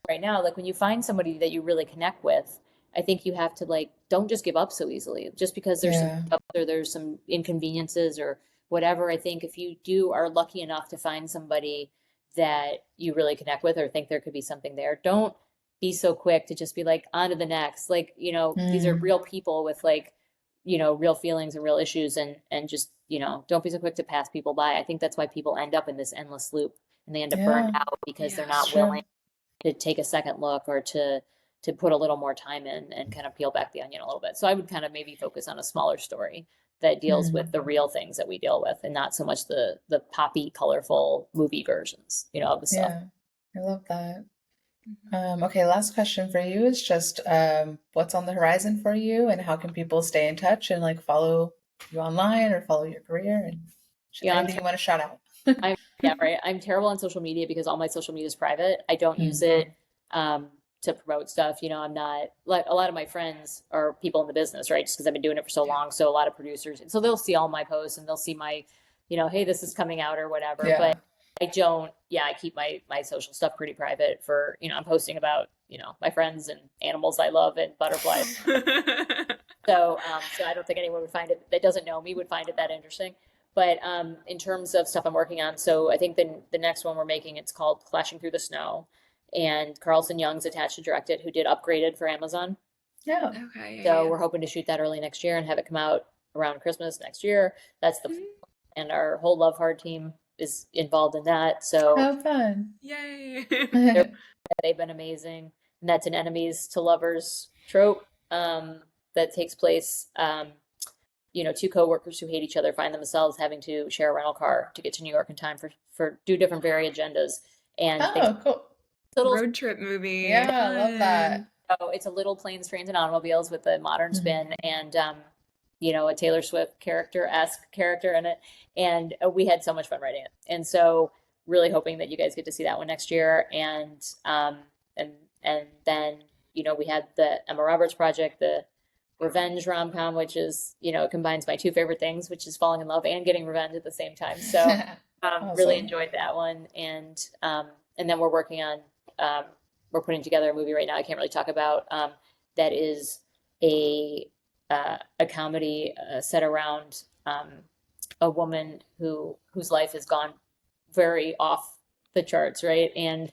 right now, like when you find somebody that you really connect with, I think you have to don't just give up so easily just because there's some inconveniences or whatever. I think if you are lucky enough to find somebody that you really connect with or think there could be something there, don't be so quick to just be like on to the next. These are real people with real feelings and real issues, and just, don't be so quick to pass people by. I think that's why people end up in this endless loop, and they end up burned out because they're not willing to take a second look or to put a little more time in and kind of peel back the onion a little bit. So I would kind of maybe focus on a smaller story that deals with the real things that we deal with, and not so much the poppy, colorful movie versions, of the stuff. I love that. Okay, last question for you is just what's on the horizon for you, and how can people stay in touch and follow you online or follow your career, and anything you want to shout out? I'm terrible on social media because all my social media is private. I don't use it to promote stuff. I'm not, like, a lot of my friends are people in the business, right? Just because I've been doing it for so long. So a lot of producers, and so they'll see all my posts and they'll see my, hey, this is coming out or whatever. But I don't, I keep my social stuff pretty private for, I'm posting about, my friends and animals I love and butterflies. So I don't think anyone would find it that doesn't know me would find it that interesting. But in terms of stuff I'm working on, so I think the next one we're making, it's called Clashing Through the Snow, and Carlson Young's attached to direct it, who did Upgraded for Amazon. Yeah. Okay. So we're hoping to shoot that early next year and have it come out around Christmas next year. That's and our whole Love Hard team is involved in that. So how fun! Yay! They've been amazing, and that's an enemies to lovers trope that takes place. Two coworkers who hate each other find themselves having to share a rental car to get to New York in time for do different very agendas. And cool. Road trip movie. Yeah, I love that. So it's a little planes, trains, and automobiles with a modern spin, and a Taylor Swift character-esque character in it. And we had so much fun writing it. And so really hoping that you guys get to see that one next year. And then, we had the Emma Roberts project, the revenge rom-com, which is, it combines my two favorite things, which is falling in love and getting revenge at the same time. So awesome. Really enjoyed that one. And then we're working on, we're putting together a movie right now I can't really talk about, that is a comedy set around a woman whose life has gone very off the charts, right? And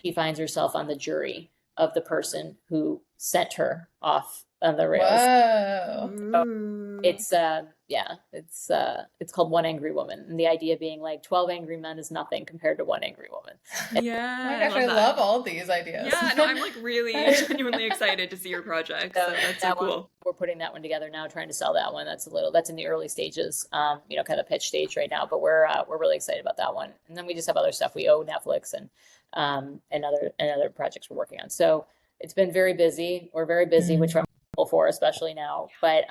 she finds herself on the jury of the person who sent her off on the rails. Whoa. So it's called One Angry Woman, and the idea being 12 angry men is nothing compared to one angry woman. Yeah. Oh my gosh, I love all these ideas. Yeah, no, I'm really genuinely excited to see your project. So that's so cool. We're putting that one together now, trying to sell that one. That's in the early stages, kind of pitch stage right now, but we're really excited about that one. And then we just have other stuff we owe Netflix and other projects we're working on. So it's been very busy. We're very busy, which I'm for, especially now. But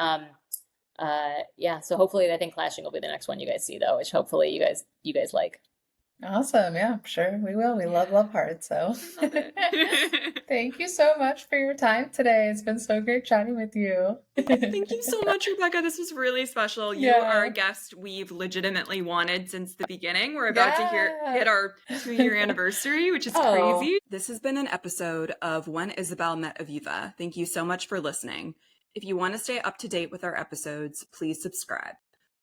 yeah, so hopefully I think Clashing will be the next one you guys see though, which hopefully you guys like. Awesome. Yeah, sure. We will. We love Heart. So Love it. thank you so much for your time today. It's been so great chatting with you. Thank you so much, Rebecca. This was really special. You are a guest we've legitimately wanted since the beginning. We're about to hit our 2-year anniversary, which is crazy. This has been an episode of When Isabel Met Aviva. Thank you so much for listening. If you want to stay up to date with our episodes, please subscribe.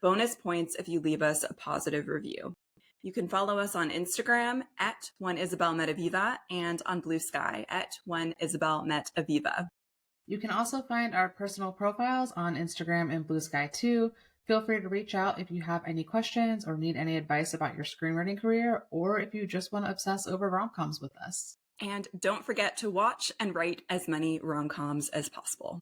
Bonus points if you leave us a positive review. You can follow us on Instagram at whenisabelmetaviva and on Bluesky at whenisabelmetaviva. You can also find our personal profiles on Instagram and Bluesky too. Feel free to reach out if you have any questions or need any advice about your screenwriting career, or if you just want to obsess over rom-coms with us. And don't forget to watch and write as many rom-coms as possible.